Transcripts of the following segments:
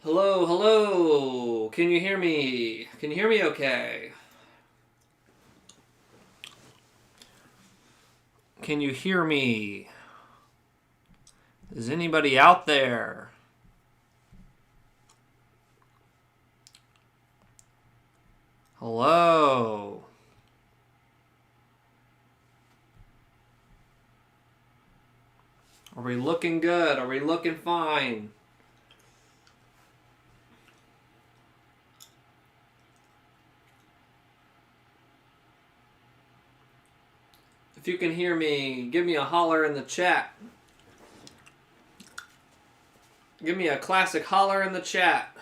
Hello, hello. Can you hear me? Can you hear me okay? Can you hear me? Is anybody out there? Hello. Are we looking good? Are we looking fine? If you can hear me, give me a holler in the chat. Give me a classic holler in the chat.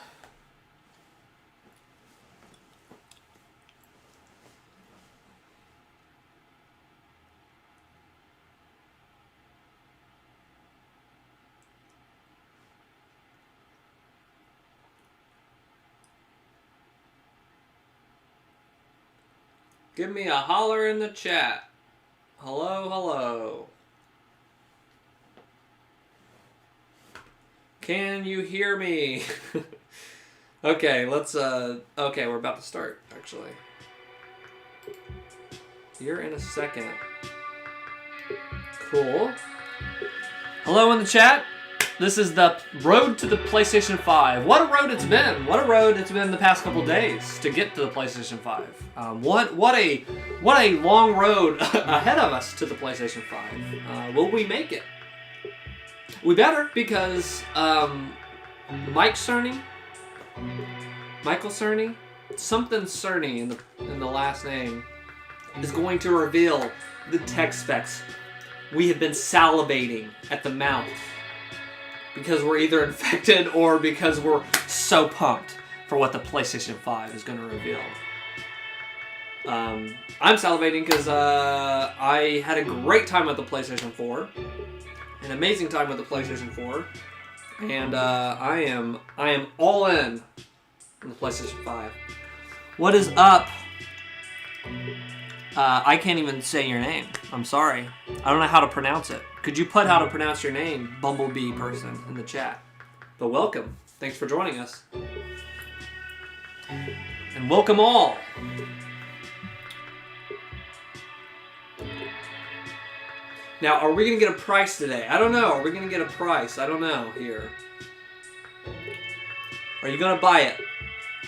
Give me a holler in the chat. Hello, hello. Can you hear me? Okay, let's, okay, we're about to start, actually. Here in a second. Cool. Hello in the chat. This is the road to the PlayStation 5. What a road it's been. What a road it's been the past couple days to get to the PlayStation 5. What a long road ahead of us to the PlayStation 5. Will we make it? We better, because Michael Cerny, something Cerny in the last name, is going to reveal the tech specs. We have been salivating at the mouth because we're either infected or because we're so pumped for what the PlayStation 5 is going to reveal. I'm salivating because I had a great time with the PlayStation 4, an amazing time with the PlayStation 4, and I am all in on the PlayStation 5. What is up? I can't even say your name. I'm sorry. I don't know how to pronounce it. Could you put how to pronounce your name, Bumblebee person, in the chat? But welcome. Thanks for joining us. And welcome all. Now, are we going to get a price today? I don't know. Are we going to get a price? I don't know here. Are you going to buy it?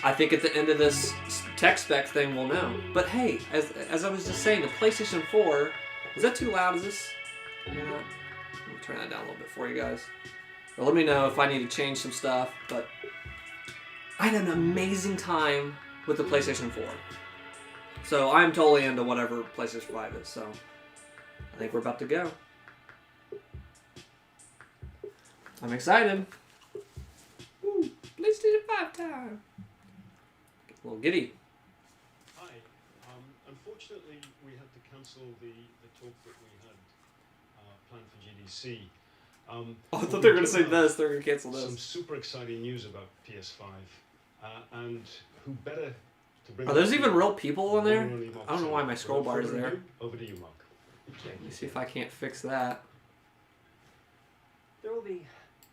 I think at the end of this tech spec thing we'll know. But hey, as I was just saying, the PlayStation 4... Is that too loud? Is this... You know, let me turn that down a little bit for you guys. Or let me know if I need to change some stuff. But I had an amazing time with the PlayStation 4. So I'm totally into whatever PlayStation 5 is. So I think we're about to go. I'm excited. Woo, PlayStation 5 time. Get a little giddy. Hi. Unfortunately, we had to cancel the talk that we had planned for GDC. I thought they were going to say this. They're going to cancel this. Some super exciting news about PS5. And who better to bring... Are those even real people in there? I don't know why my scroll bar is there. Over to you, Mark. Let me see if I can't fix that. There will be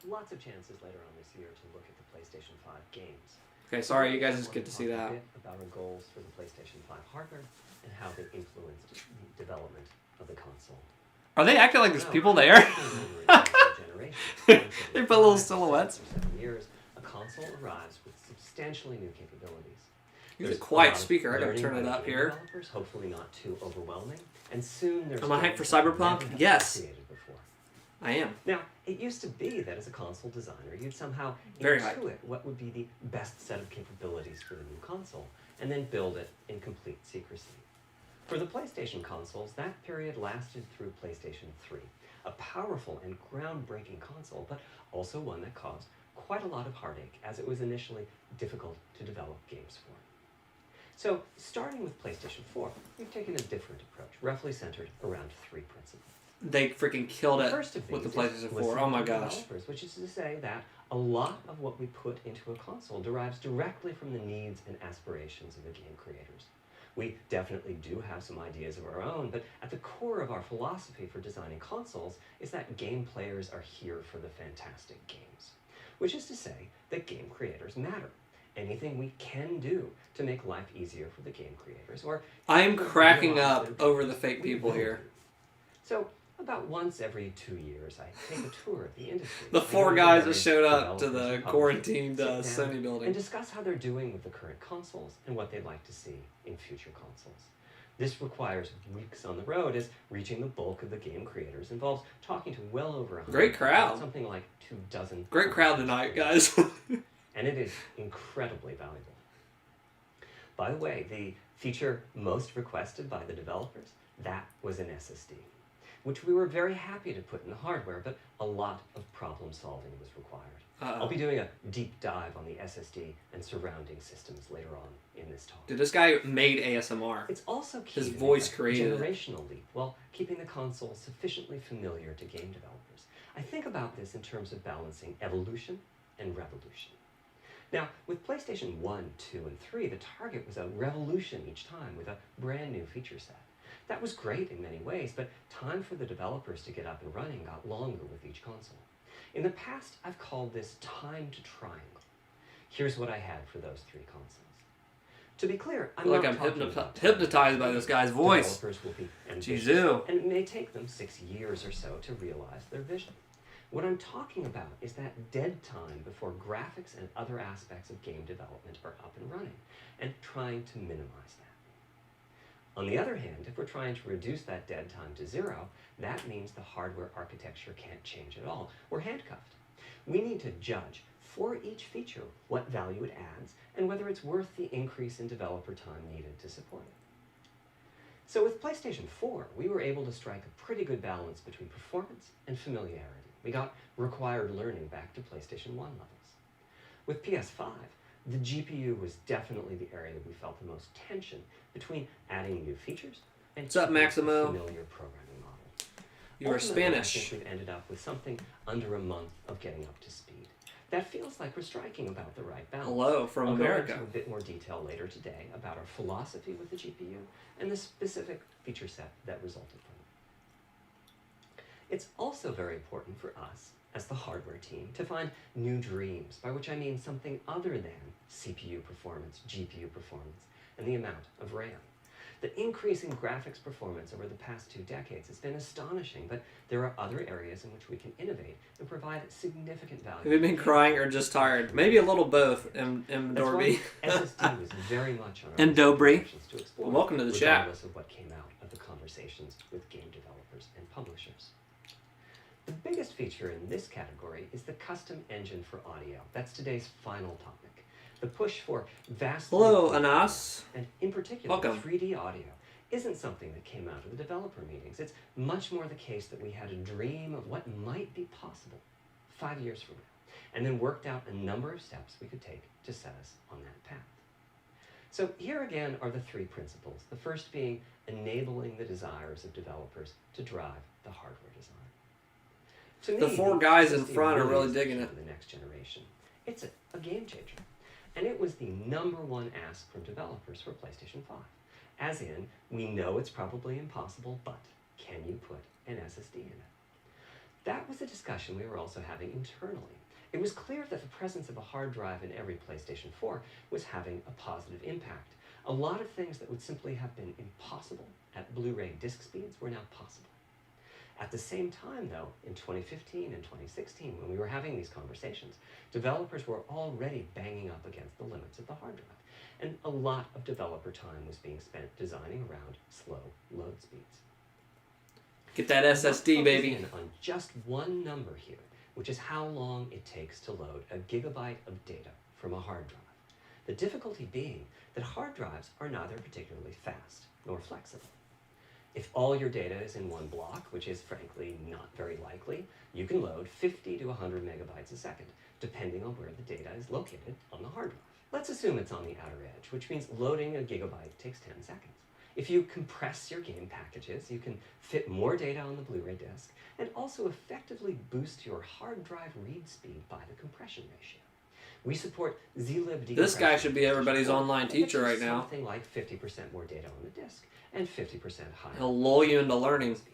lots of chances later on this year to look at the PlayStation 5 games. Okay, sorry, you guys just get to see that. About our goals for the PlayStation 5 hardware and how they influenced the development of the console. Are they acting like there's people there? They put little silhouettes. For 7 years, a console arrives with substantially new capabilities. Use a quiet speaker. I gotta turn it up here. Developers, hopefully not too overwhelming, and soon there's... Am I hyped for Cyberpunk? Yes. I am. Now, it used to be that as a console designer, you'd somehow Very intuit what would be the best set of capabilities for the new console, and then build it in complete secrecy. For the PlayStation consoles, that period lasted through PlayStation 3, a powerful and groundbreaking console, but also one that caused quite a lot of heartache, as it was initially difficult to develop games for. So, starting with PlayStation 4, we've taken a different approach, roughly centered around 3 principles. They freaking killed it with the is PlayStation 4. Oh my gosh. Which is to say that a lot of what we put into a console derives directly from the needs and aspirations of the game creators. We definitely do have some ideas of our own, but at the core of our philosophy for designing consoles is that game players are here for the fantastic games. which is to say that game creators matter. Anything we can do to make life easier for the game creators, or I'm cracking realize up their over the dreams, fake we people will here. do. So, about once every 2 years, I take a tour of the industry. The I four go to guys that various showed up to developers the and publishers, quarantined sit down, Sony building. and discuss how they're doing with the current consoles and what they'd like to see in future consoles. This requires weeks on the road, as reaching the bulk of the game creators involves talking to well over 100. Great crowd. Something like 24. Great crowd tonight, guys. And it is incredibly valuable. By the way, the feature most requested by the developers, that was an SSD, which we were very happy to put in the hardware, but a lot of problem solving was required. I'll be doing a deep dive on the SSD and surrounding systems later on in this talk. Dude, this guy made ASMR. It's also key His to voice make a created it. generational leap while keeping the console sufficiently familiar to game developers. I think about this in terms of balancing evolution and revolution. Now, with PlayStation 1, 2, and 3, the target was a revolution each time with a brand new feature set. That was great in many ways, but time for the developers to get up and running got longer with each console. In the past, I've called this time to triangle. Here's what I had for those 3 consoles. To be clear, I feel like I'm hypnotized by this guy's voice. Developers will be ambitious, Jizu. and it may take them 6 years or so to realize their vision. What I'm talking about is that dead time before graphics and other aspects of game development are up and running, and trying to minimize that. On the other hand, if we're trying to reduce that dead time to 0, that means the hardware architecture can't change at all. We're handcuffed. We need to judge for each feature what value it adds and whether it's worth the increase in developer time needed to support it. So with PlayStation 4, we were able to strike a pretty good balance between performance and familiarity. We got required learning back to PlayStation 1 levels. With PS5, the GPU was definitely the area we felt the most tension between adding new features and What's up, Maximo? a familiar programming model. You are Ultimately, I Spanish. think we've ended up with something under a month of getting up to speed. That feels like we're striking about the right balance. Hello from I'll America. go into a bit more detail later today about our philosophy with the GPU and the specific feature set that resulted from it. It's also very important for us, as the hardware team, to find new dreams, by which I mean something other than CPU performance, GPU performance, and the amount of RAM. The increase in graphics performance over the past 2 decades has been astonishing, but there are other areas in which we can innovate and provide significant value. Have you been crying or just tired? Maybe a little both, M. That's Dorby. why SSD was very much on our And Dobry. options to explore, Welcome to the chat. regardless of what came out of the conversations with game developers and publishers. The biggest feature in this category is the custom engine for audio. That's today's final topic. The push for vastly Hello, improved Anas. audio, and in particular, Welcome. 3D audio, isn't something that came out of the developer meetings. It's much more the case that we had a dream of what might be possible 5 years from now, and then worked out a number of steps we could take to set us on that path. So here again are the 3 principles, the first being enabling the desires of developers to drive the hardware design. To The me, 4 guys in SSD front are really is digging key it. to the next generation. It's a game changer. And it was the #1 ask from developers for PlayStation 5. As in, we know it's probably impossible, but can you put an SSD in it? That was a discussion we were also having internally. It was clear that the presence of a hard drive in every PlayStation 4 was having a positive impact. A lot of things that would simply have been impossible at Blu-ray disc speeds were now possible. At the same time, though, in 2015 and 2016, when we were having these conversations, developers were already banging up against the limits of the hard drive, and a lot of developer time was being spent designing around slow load speeds. Get that SSD, baby. Focus in on just one number here, which is how long it takes to load a gigabyte of data from a hard drive. The difficulty being that hard drives are neither particularly fast nor flexible. If all your data is in one block, which is frankly not very likely, you can load 50 to 100 megabytes a second, depending on where the data is located on the hard drive. Let's assume it's on the outer edge, which means loading a gigabyte takes 10 seconds. If you compress your game packages, you can fit more data on the Blu-ray disc and also effectively boost your hard drive read speed by the compression ratio. We support zlib decompression. This guy should be everybody's online and teacher gets right now. Something like 50% more data on the disc and 50% higher. He'll lull you into learning. speed.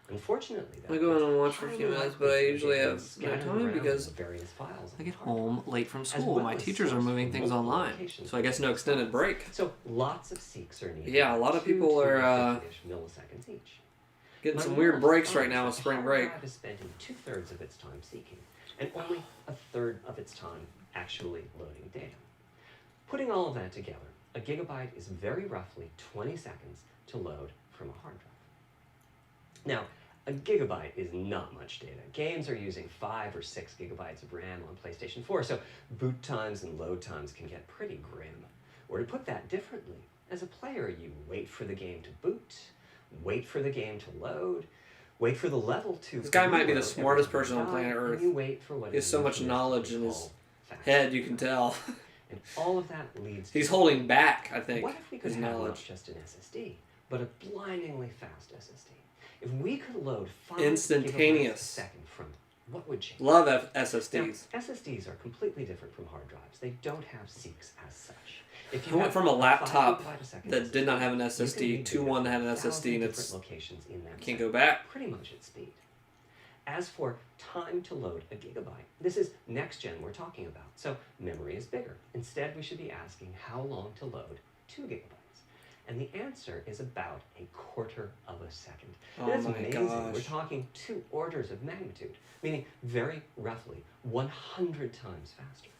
Unfortunately, though, I go in and watch it's for a few highly minutes, likely but I that usually data have is no scattered time around because in various files I on get the hard drive, home late from as school. well My as teachers are sourced moving from things multiple online, locations so I guess no within extended files. break. So lots of seeks are needed. Yeah, a lot of 2 people to are 50-ish milliseconds each. getting My some rule weird of breaks thumb right now with is that spring the break. hard drive is spending 2/3 of its time seeking, and only 1/3 of its time actually loading data. Putting all of that together, a gigabyte is very roughly 20 seconds to load from a hard drive. Now, a gigabyte is not much data. Games are using 5 or 6 gigabytes of RAM on PlayStation 4, so boot times and load times can get pretty grim. Or to put that differently, as a player, you wait for the game to boot, wait for the game to load, wait for the level to This guy might be the reload smartest every time person you on die, planet Earth. and you wait for what He has is so much euphemistically knowledge in his called fast head, you can travel. tell. And all of that leads He's to holding back, I think, what if we could his have not knowledge. just an SSD, but a blindingly fast SSD? If we could load 5 Instantaneous. gigabytes a second from what would change? Love Now, SSDs. SSDs are completely different from hard drives. They don't have seeks as such. If I went have from a 5 laptop gigabyte a second that did not have an you can SSD read to data one that had from an 1,000 SSD, and different it's locations in that can't second, go back. pretty much at speed. As for time to load a gigabyte, this is next gen we're talking about, so memory is bigger. Instead, we should be asking how long to load 2 gigabytes. And the answer is about 1/4 of a second. Oh That's my amazing. gosh. We're talking 2 orders of magnitude, meaning very roughly 100 times faster.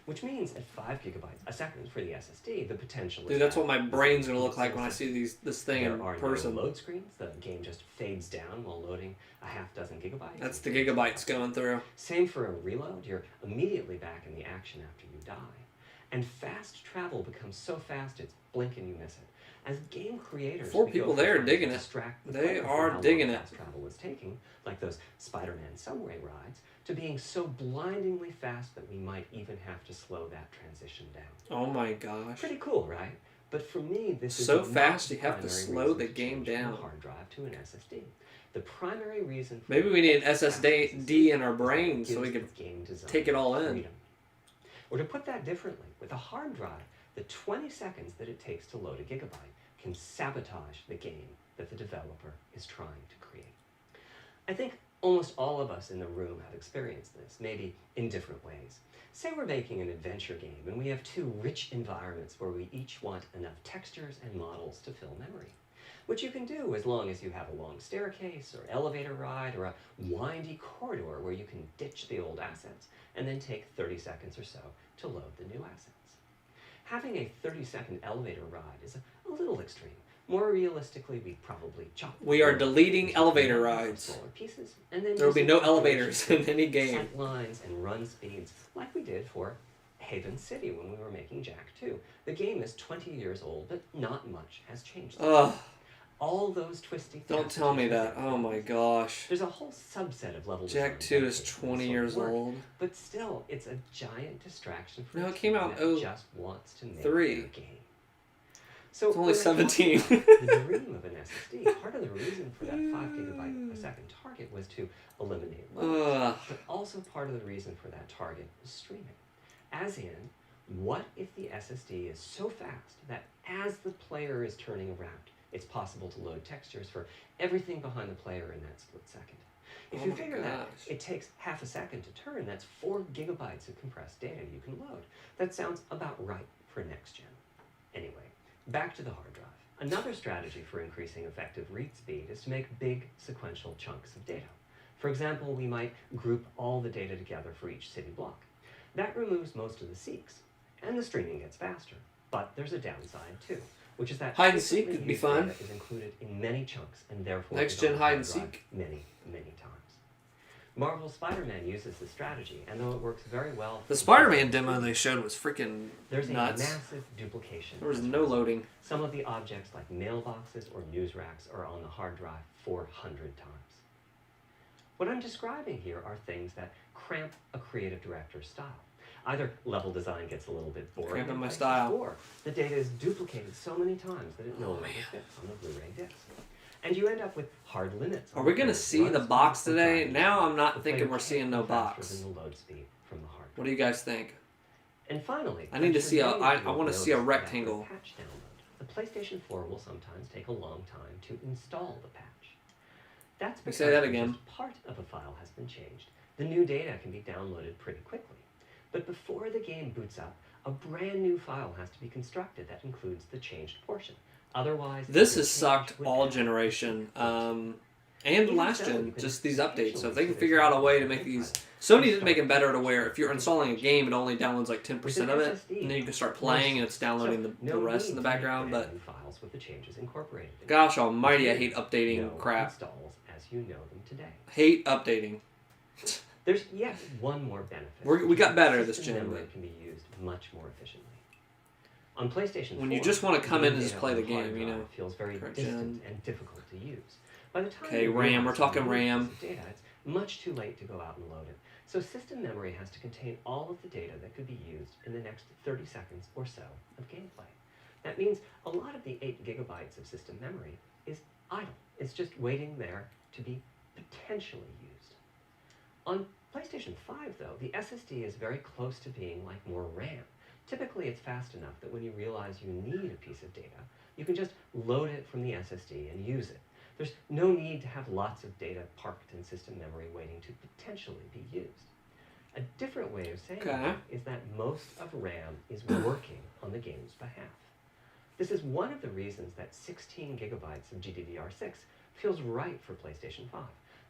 Which means at 5 gigabytes a second for the SSD, the potential is Dude, that's that what my we brain's can gonna look keep like when I sensing. see this thing There in are person. no load screens. The game just fades down while loading a half dozen gigabytes. That's the and fades gigabytes back. going through. Same for a reload. You're immediately back in the action after you die. And fast travel becomes so fast it's blink and you miss it. As game creators, 4 we people go from there trying to digging it. distract the They player from are how long digging it. fast travel is taking, like those Spider-Man subway rides, to being so blindingly fast that we might even have to slow that transition down. Oh my gosh. Pretty cool, right? But for me, this is So not fast the you have to primary slow reason the to game change from down. a hard drive to an SSD. The primary reason for Maybe we need an fast SSD in our is that it brain so we gives can the game design take it all in. freedom. Or to put that differently, with a hard drive, the 20 seconds that it takes to load a gigabyte can sabotage the game that the developer is trying to create. I think almost all of us in the room have experienced this, maybe in different ways. Say we're making an adventure game and we have 2 rich environments where we each want enough textures and models to fill memory. Which you can do as long as you have a long staircase or elevator ride or a windy corridor where you can ditch the old assets and then take 30 seconds or so to load the new assets. Having a 30-second elevator ride is a little extreme. More realistically, we'd probably chop. We are deleting into elevator smaller rides. pieces, and then There will be use no it to elevators in any set game. lines and run speeds like we did for Haven City when we were making Jack 2. The game is 20 years old, but not much has changed. Ugh. All those twisty Don't tell me passages that. are Oh my gosh. There's a whole subset of level Jack design 2 is dedicated to 20 this years sort of work, old. but still, it's a giant distraction for No, a it came team out that in just wants to make 03. their game. So It's only when I talk 17. about the dream of an SSD, part of the reason for that 5 gigabyte a second target was to eliminate loads, Ugh. but also part of the reason for that target was streaming. As in, what if the SSD is so fast that as the player is turning around, it's possible to load textures for everything behind the player in that split second? If Oh you my figure that gosh. it takes half a second to turn, that's 4 gigabytes of compressed data you can load. That sounds about right for next gen. Anyway, back to the hard drive. Another strategy for increasing effective read speed is to make big sequential chunks of data. For example, we might group all the data together for each city block. That removes most of the seeks, and the streaming gets faster. But there's a downside too, which is that Hide and seek frequently could be used fun. data is included in many chunks and therefore Next is gen on the hide hard and drive seek. many, many times. Marvel's Spider-Man uses this strategy, and though it works very well for The Spider-Man demo they showed was freaking there's nuts. a massive duplication. There was as a no result. loading. Some of the objects like mailboxes or news racks are on the hard drive 400 times. What I'm describing here are things that cramp a creative director's style. Either level design gets a little bit boring Cramping in my places, style. or the data is duplicated so many times that it no longer fits on the Blu-ray disc. And you end up with hard limits. Are on we the gonna player's see run the speed box or today? drive Now speed. I'm not The thinking player we're can't seeing go no faster box. than the load speed from the hard What do you guys think? And finally, I need to I'm sure see a- many I of you wanna have see a noticed that after rectangle. patch download, the PlayStation 4 will sometimes take a long time to install the patch. That's because Say that when again. just part of a file has been changed, the new data can be downloaded pretty quickly. But before the game boots up, a brand new file has to be constructed that includes the changed portion. Otherwise, This the has change sucked would all have generation, to and Even last so, gen, you can just these updates. So if they can occasionally figure out a way to make see these... this Sony did make it better to where if you're installing a game, it only downloads like 10% With an of it, SSD, and then you can start playing and it's downloading so the rest in the background, but... files with the changes incorporated. Gosh almighty, I hate updating No crap. installs as you know them today. Hate updating. There's yet one more benefit. We got better this System gen, memory but... can be used much more efficiently. On PlayStation 4, When you just want to come in and the just data play on the hard game, you drive know. feels very Current distant gen. and difficult to use. By the time Okay, you RAM, realize we're talking you need a RAM. piece of data, it's much too late to go out and load it. So system memory has to contain all of the data that could be used in the next 30 seconds or so of gameplay. That means a lot of the 8 gigabytes of system memory is idle. It's just waiting there to be potentially used. On PlayStation 5, though, the SSD is very close to being like more RAM. Typically, it's fast enough that when you realize you need a piece of data, you can just load it from the SSD and use it. There's no need to have lots of data parked in system memory waiting to potentially be used. A different way of saying that is that most of RAM is working on the game's behalf. This is one of the reasons that 16 gigabytes of GDDR6 feels right for PlayStation 5.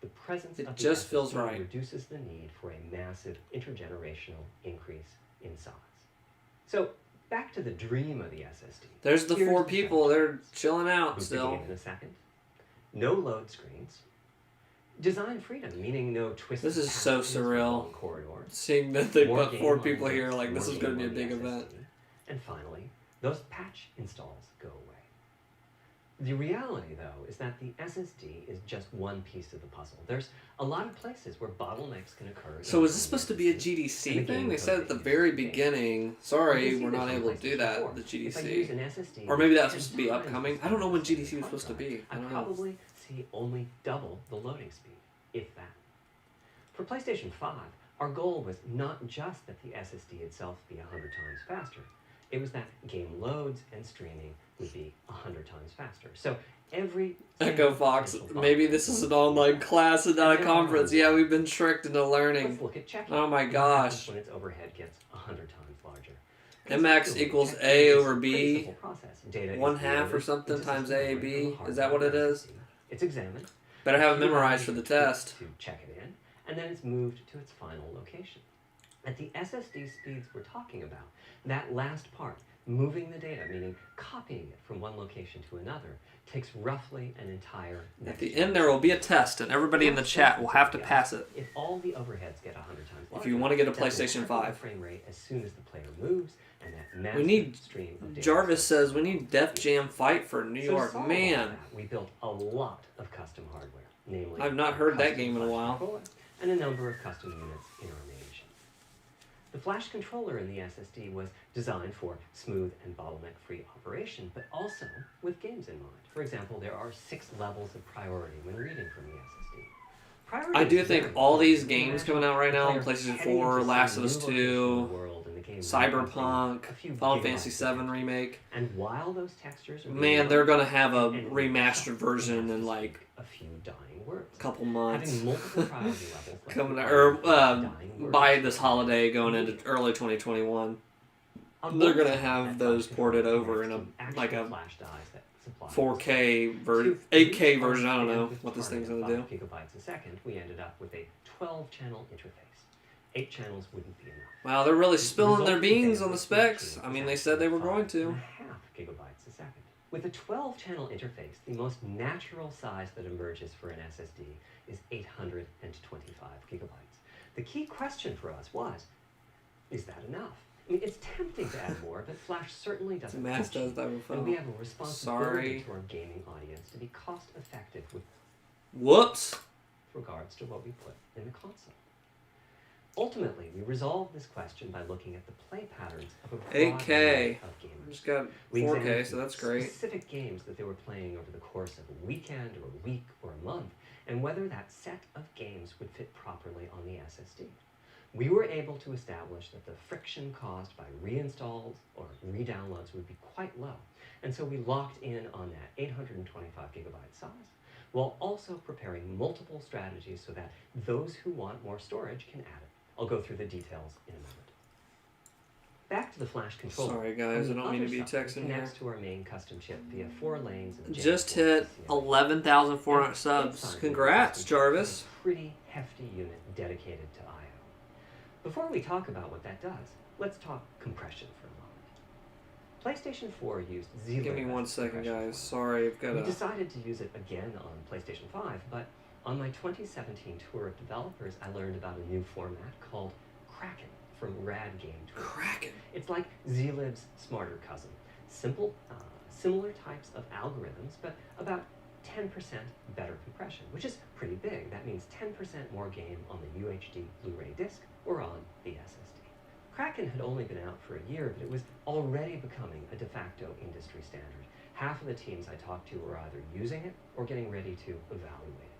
The presence of the just feels SSD right. reduces the need for a massive intergenerational increase in size. So, back to the dream of the SSD. There's the Here's 4 the people, setup. they're chilling out Boot the still. game in a second. No load screens. Design freedom, meaning no twisted This is so passages or surreal. long corridors. Seeing that they More put game 4 on people the here, disk, like this more is going to game be a on the big event. SSD. And finally, those patch installs go away. The reality, though, is that the SSD is just one piece of the puzzle. There's a lot of places where bottlenecks can occur. So is this supposed to be a GDC thing? They said at the very beginning, sorry, we're not able to do that, the GDC. Or maybe that's supposed to be upcoming. I don't know when GDC was supposed to be. I don't know. probably see only double the loading speed, if that. For PlayStation 5, our goal was not just that the SSD itself be 100 times faster. It was that game loads and streaming would be 100 times faster. So every Echo Fox, maybe this is an online class and not a conference. Yeah, we've been tricked into learning. Let's look at checking. Oh my gosh. When its overhead gets 100 times larger. MX equals A over B, 1/2 or something times AB. Is that what it is? It's examined. Better have it memorized for the test. To check it in, and then it's moved to its final location. At the SSD speeds we're talking about, that last part, moving the data, meaning copying it from one location to another, takes roughly an entire At the end there will be a test and everybody in the chat will have to pass it. If all the overheads get 100 times larger, If you want to get a that will PlayStation triple the 5. frame rate as soon as the player moves, and that massive We need, stream of data Jarvis says we need Def Jam Fight for New So to York. solve all Man, that, we built a lot of custom hardware, namely I've not heard that custom game in a flash while. controller and a number of custom units in our main machine. The flash controller in the SSD was designed for smooth and bottleneck-free operation, but also with games in mind. For example, there are 6 levels of priority when reading from the SSD. Priority I do is think very all important. these games coming out right now on Player PlayStation heading 4, into Last some of Us new location in 2, the world, and the game Cyberpunk, a few Final gigabytes Fantasy of 7 Remake. And while those textures are being Man, they're gonna loaded, have a and remastered it version has in to like speak a few dying words. a couple months. Having multiple priority levels like Coming the or dying words by this holiday, going into early 2021. They're gonna have those ported over in a like a 4K version, 8K version. I don't know what this thing's gonna do. Gigabytes a second, we ended up with a 12-channel interface. 8 channels wouldn't be enough. Wow, they're really spilling their Resulting beans on the bandwidth specs. speed I is mean, they said they were actually going to. 5.5 gigabytes a second. With a 12-channel interface, the most natural size that emerges for an SSD is 825 gigabytes. The key question for us was, is that enough? I mean, it's tempting to add more, but Flash certainly doesn't Mass teach you. does that with And we phone. have a responsibility Sorry. to our gaming audience to be cost-effective with Whoops. regards to what we put in the console. Ultimately, we resolved this question by looking at the play patterns of a broad 8K. array of I gamers. just got We 4K, examined so that's great. specific games that they were playing over the course of a weekend or a week or a month, and whether that set of games would fit properly on the SSD. We were able to establish that the friction caused by reinstalls or re-downloads would be quite low, and so we locked in on that 825 gigabyte size, while also preparing multiple strategies so that those who want more storage can add it. I'll go through the details in a moment. Back to the flash controller. Sorry, guys, On I the don't mean to other be side, it texting connects here. to our main custom chip via 4 lanes of Just J4 hit PCIe. 11,400 And subs. inside the Congrats, custom chip Jarvis. is a pretty hefty unit dedicated to I/O. Before we talk about what that does, let's talk compression for a moment. PlayStation 4 used Z-Lib. Give me 1 second, compression guys. format. Sorry, I've got We to... decided to use it again on PlayStation 5, but on my 2017 tour of developers, I learned about a new format called Kraken from Rad Game Tools. Kraken. It's like Z-Lib's smarter cousin. Simple, similar types of algorithms, but about 10% better compression, which is pretty big. That means 10% more game on the UHD Blu-ray disc or on the SSD. Kraken had only been out for a year, but it was already becoming a de facto industry standard. Half of the teams I talked to were either using it or getting ready to evaluate it.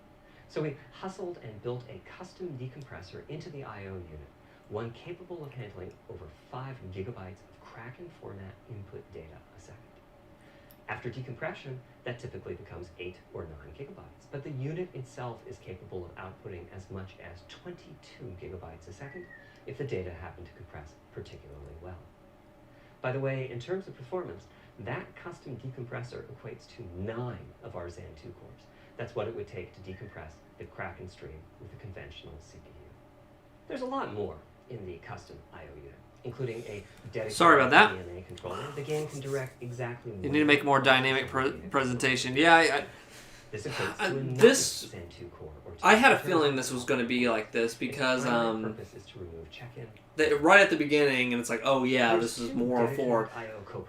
So we hustled and built a custom decompressor into the I/O unit, one capable of handling over 5 gigabytes of Kraken format input data a second. After decompression, that typically becomes 8 or 9 gigabytes, but the unit itself is capable of outputting as much as 22 gigabytes a second if the data happen to compress particularly well. By the way, in terms of performance, that custom decompressor equates to 9 of our Zen 2 cores. That's what it would take to decompress the Kraken stream with a conventional CPU. There's a lot more in the custom I/O unit, including a dedicated Sorry about that. DNA controller. The game can direct exactly. You need to make more dynamic presentation. Yeah, This equates to another this- Zen 2 core or two. I had a feeling this was going to be like this because Its primary purpose is to remove check-in. right at the beginning, and it's like, oh yeah, this is more for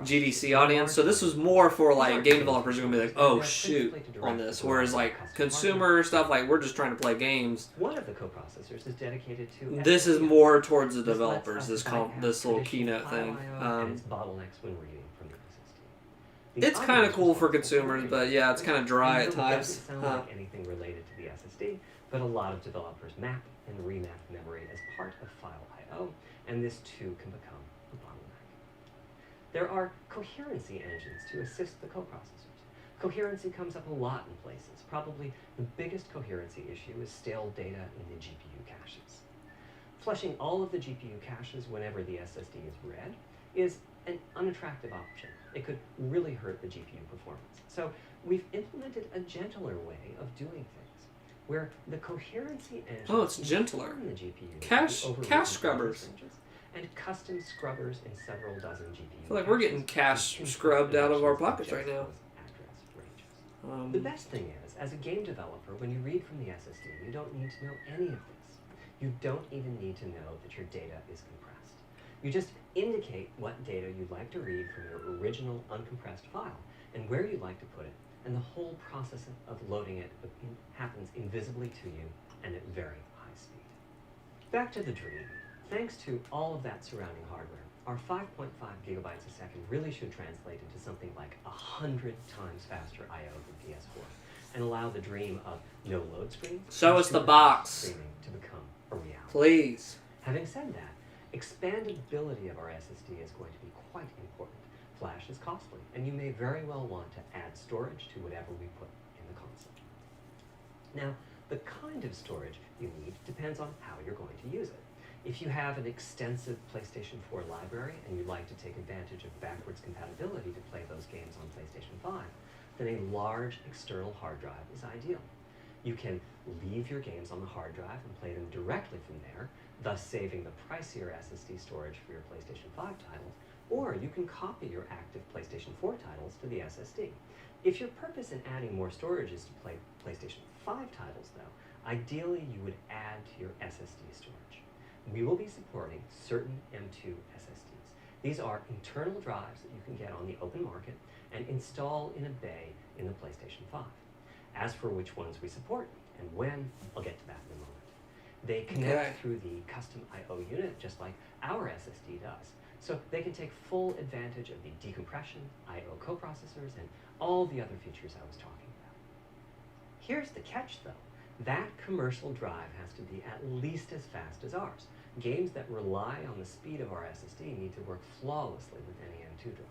GDC audience. So this was more for like game developers are going to be like, oh shoot, on this. Whereas like consumer stuff, like we're just trying to play games. One of the coprocessors is dedicated to. This is SSD. more towards the This lets developers. us This bypass this little traditional keynote thing. IO and its bottlenecks when reading from the SSD. The It's other kind of is cool for responsible consumers, reading. but yeah, it's kind of dry at It times. doesn't sound like anything related to the SSD, but a lot of developers map and remap memory as part of file I/O, and this too can become a bottleneck. There are coherency engines to assist the coprocessors. Coherency comes up a lot in places. Probably the biggest coherency issue is stale data in the GPU caches. Flushing all of the GPU caches whenever the SSD is read is an unattractive option. It could really hurt the GPU performance. So we've implemented a gentler way of doing things, where the coherency engine Oh, it's gentler. inform the GPU Cache of the overwritten cache scrubbers. process ranges and custom scrubbers in several dozen GPU. I feel like we're getting cache caches scrubbed out of our with pockets right just now. those address ranges. The best thing is, as a game developer, when you read from the SSD, you don't need to know any of this. You don't even need to know that your data is compressed. You just indicate what data you'd like to read from your original uncompressed file and where you'd like to put it, and the whole process of loading it happens invisibly to you and at very high speed. Back to the dream. Thanks to all of that surrounding hardware, our 5.5 gigabytes a second really should translate into something like 100 times faster I/O than PS4 and allow the dream of no load screens Show and us the super box. fast streaming to become a reality. Please. Having said that, expandability of our SSD is going to be quite important. Flash is costly, and you may very well want to add storage to whatever we put in the console. Now, the kind of storage you need depends on how you're going to use it. If you have an extensive PlayStation 4 library and you'd like to take advantage of backwards compatibility to play those games on PlayStation 5, then a large external hard drive is ideal. You can leave your games on the hard drive and play them directly from there, thus saving the pricier SSD storage for your PlayStation 5 titles, or you can copy your active PlayStation 4 titles to the SSD. If your purpose in adding more storage is to play PlayStation 5 titles, though, ideally you would add to your SSD storage. We will be supporting certain M2 SSDs. These are internal drives that you can get on the open market and install in a bay in the PlayStation 5. As for which ones we support and when, I'll get to that in a moment. They connect through the custom I/O unit just like our SSD does, so they can take full advantage of the decompression, I/O coprocessors, and all the other features I was talking about. Here's the catch, though. That commercial drive has to be at least as fast as ours. Games that rely on the speed of our SSD need to work flawlessly with any M2 drive.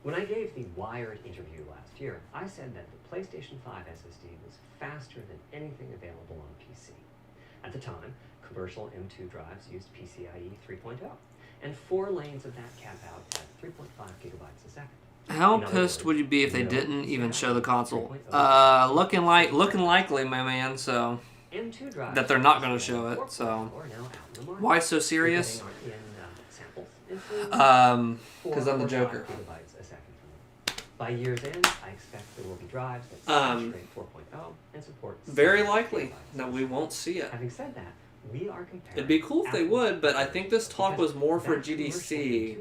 When I gave the Wired interview last year, I said that the PlayStation 5 SSD was faster than anything available on PC. At the time, commercial M2 drives used PCIe 3.0, and 4 lanes of that cap out at 3.5 gigabytes a second. How pissed would you be if they didn't even show the console? Looking likely, my man. So M2 drives that they're not going to show it. So why so serious? Because I'm the Joker. By year's end, I expect there will be drives that saturate 4.0 and support. Very likely. No, we won't see it. Having said that, we are comparing. It'd be cool if they would, but I think this talk was more for GDC.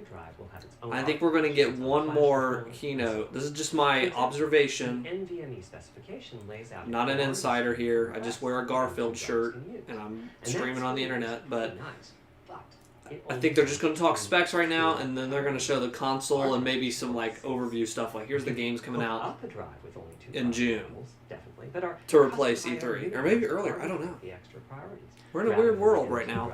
I think we're going to get one more keynote. This is just my observation. NVMe specification lays out. Not an insider here. I just wear a Garfield shirt and I'm streaming on the internet, but I think they're just going to talk specs right now, and then they're going to show the console and maybe some like overview stuff. Like here's the games coming out in June to replace E3, or maybe earlier. I don't know. We're in a weird world right now.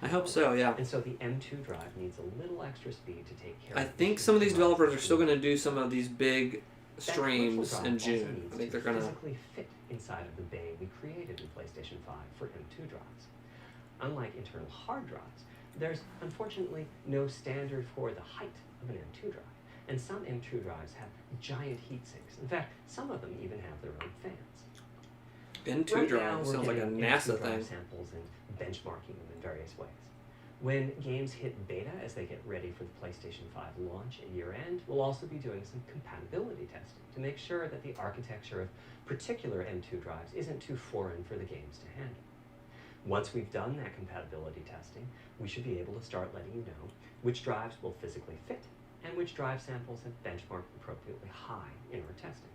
I hope so, yeah. And so the M2 drive needs a little extra speed to take care I think some of these developers are still going to do some of these big streams in June. I think they're going to physically fit inside of the bay we created in PlayStation 5 for M2 drives. Unlike internal hard drives, there's unfortunately no standard for the height of an M2 drive. And some M2 drives have giant heat sinks. In fact, some of them even have their own fans. M2 drive sounds like a NASA thing. Samples and benchmarking them in various ways. When games hit beta as they get ready for the PlayStation 5 launch at year end, we'll also be doing some compatibility testing to make sure that the architecture of particular M2 drives isn't too foreign for the games to handle. Once we've done that compatibility testing, we should be able to start letting you know which drives will physically fit and which drive samples have benchmarked appropriately high in our testing.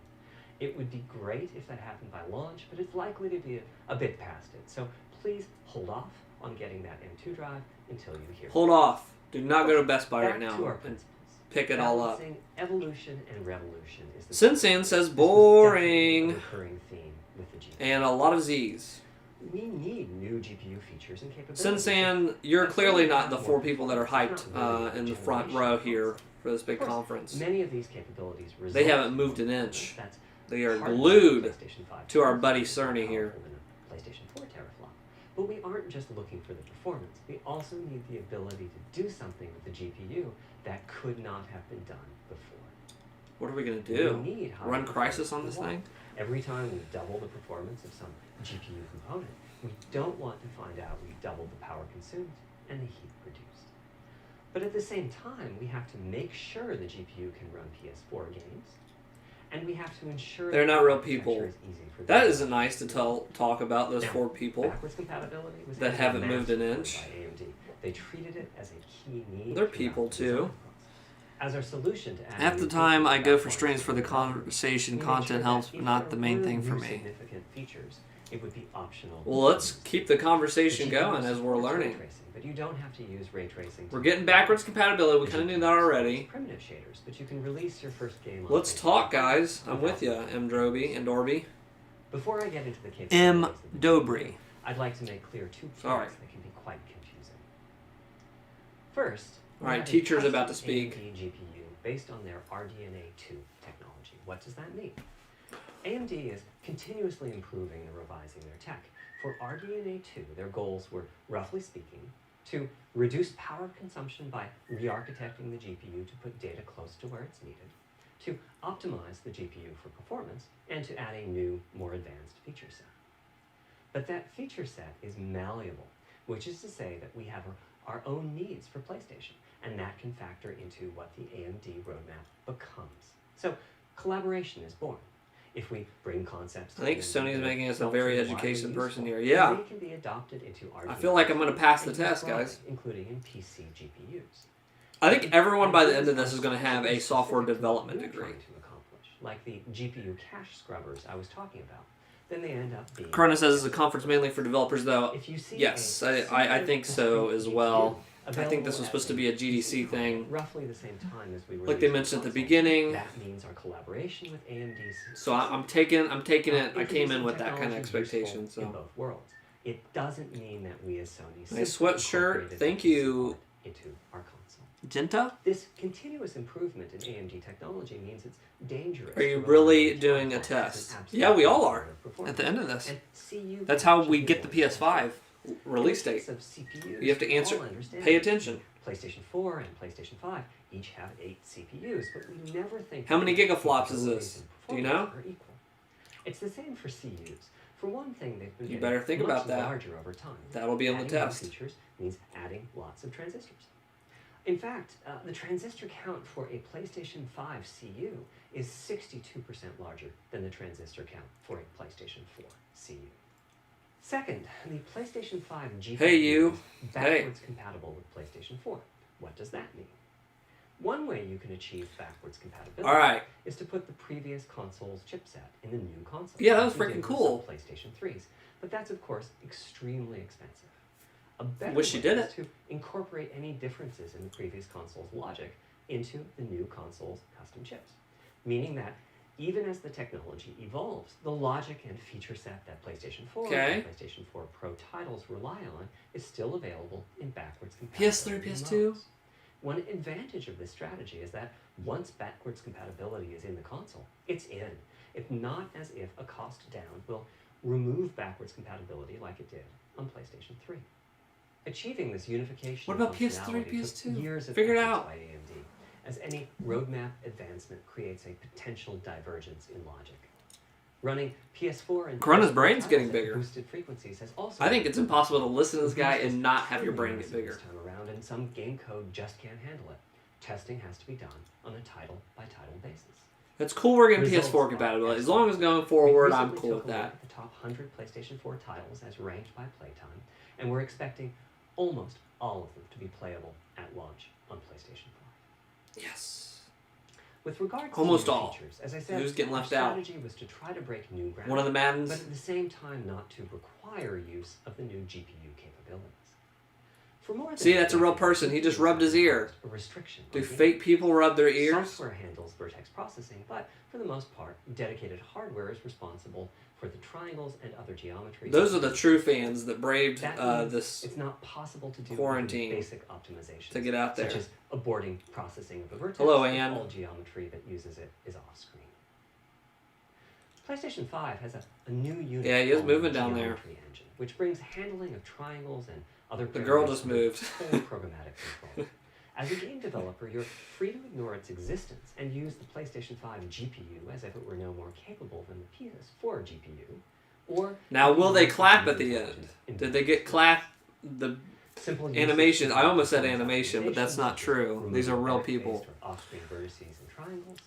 It would be great if that happened by launch, but it's likely to be a bit past it. So please hold off on getting that M2 drive until you hear. Hold off. Do not go to Best Buy right now to our and principles. pick it all up. Evolution and revolution is the Sinsan says boring. recurring theme with the GPU. And a lot of Z's. We need new GPU features and capabilities. Sinsan, you're clearly not the 4 people that are hyped in the front row here for this big conference. Many of these capabilities They haven't moved an inch. They are glued to our buddy Cerny here. PlayStation 4 teraflop. But we aren't just looking for the performance. We also need the ability to do something with the GPU that could not have been done before. What are we going to do? Run Crysis on this thing? Every time we double the performance of some GPU component, we don't want to find out we've doubled the power consumed and the heat produced. But at the same time, we have to make sure the GPU can run PS4 games. And we have to ensure they're not real people. Is easy for that isn't nice to talk about those 4 people backwards compatibility was that haven't moved an inch. By AMD. They treated it as a key need. They're people too. As our solution to half the time I go for streams for the conversation content helps, but not the main thing for me. Significant features, it would be optional. Well, let's keep the conversation going as we're learning. But you don't have to use ray tracing. We're getting backwards compatibility. We kind of knew that already. Primitive shaders, but you can release your first game. Let's talk, guys. I'm with you, M. Droby and Dorby. Before I get into the capabilities M. Dobry. I'd like to make clear 2 points that can be quite confusing. First, all right, teacher's about to speak. AMD GPU based on their RDNA 2 technology. What does that mean? AMD is continuously improving and revising their tech. For RDNA 2, their goals were, roughly speaking, to reduce power consumption by re-architecting the GPU to put data close to where it's needed, to optimize the GPU for performance, and to add a new, more advanced feature set. But that feature set is malleable, which is to say that we have our own needs for PlayStation, and that can factor into what the AMD roadmap becomes. So collaboration is born. If we bring concepts to I think Sony's making us a very educated person here. They Yeah. can be adopted into I feel like I'm going to pass the test, guys. Including in PC GPUs. I think everyone by the end of this is going to have a software development degree. Like the GPU cache scrubbers I was talking about. Then they end up being... Corona says it's a conference mainly for developers, though. If you see yes, I think so as well. I think this was supposed to be a GDC thing. Roughly the same time as we were like they mentioned at the beginning. That means our collaboration with AMD's. So I'm taking it. I came in with that kind of expectation. So in both worlds. It doesn't mean that we as Sony. nice sweatshirt. Thank you, into our console. Genta? This continuous improvement in AMD technology means it's dangerous. Are you to really rely on doing a hardware as an test? absolute Yeah, we all measure are. of performance. At the end of this. And CPU That's how should we be get the more expensive. PS5 release In the date. case of CPUs, You have to we answer, all understand pay that attention. PlayStation 4 and PlayStation 5 each have 8 CPUs, but we never think How many that gigaflops is capabilities this? and Do you performance know? are equal. It's the same for CUs. For one thing, they've been You getting better think much about that. larger over time. That'll be on the Adding new test. features means adding lots of transistors. In fact, the transistor count for a PlayStation 5 CU is 62% larger than the transistor count for a PlayStation 4 CU. Second, the PlayStation 5 GPU Hey, you. is backwards compatible with PlayStation 4. What does that mean? One way you can achieve backwards compatibility All right. is to put the previous console's chipset in the new console. Yeah, that was like we freaking did with cool. some PlayStation 3s, but that's of course extremely expensive. A better Wish you way did is it. to incorporate any differences in the previous console's logic into the new console's custom chips, meaning that even as the technology evolves, the logic and feature set that PlayStation 4 Okay. and PlayStation 4 Pro titles rely on is still available in backwards PS3, compatibility PS2? modes. One advantage of this strategy is that once backwards compatibility is in the console, it's in. It's not as if a cost down will remove backwards compatibility like it did on PlayStation 3. Achieving this unification What about of PS3, functionality PS2? took years of Figure it efforts out. by AMD, as any roadmap advancement creates a potential divergence in logic. Running PS4 and Corona's PS4 brain's titles getting at bigger. boosted frequencies has also I think it's impossible to listen to this guy Boost is and not have your highly brain get massive bigger. this time around, and some game code just can't handle it. Testing has to be done on a title-by-title basis. It's cool we're getting Results PS4 are compatibility. As long as going We forward, I'm recently cool took with a look that. at the top 100 PlayStation 4 titles as ranked by playtime, and we're expecting almost all of them to be playable at launch on PlayStation 5. Yes. With regards Almost to new all. features, as I said, Who's getting our left out? strategy was to try to break new ground, One of the Maddens. but at the same time not to require use of the new GPU capabilities. For more than See, that's a real decade, person. He just GPUs rubbed his have ear. imposed a restriction Do on gaming. fake people rub their ears? Software handles vertex processing, but for the most part, dedicated hardware is responsible for the triangles and other geometries. Those are the true fans that braved That means this it's not possible to do quarantine even basic optimizations to get out there. such as aborting processing of the vertex Hello, if Ann. all geometry that uses it is off screen. PlayStation 5 has a new unit. Yeah, he is called moving down there. Geometry Engine, which brings handling of triangles and other The girl parameters just under moved. full programmatic control. As a game developer, you're free to ignore its existence and use the PlayStation 5 GPU as if it were no more capable than the PS4 GPU. Or Now, you can will they use clap the at the intelligence end? in Did they get Windows. clap? The Simple animation. usage I of almost said performance animation, but that's optimizations, not such as true. These are removing real backfaced people. or off-screen vertices and triangles.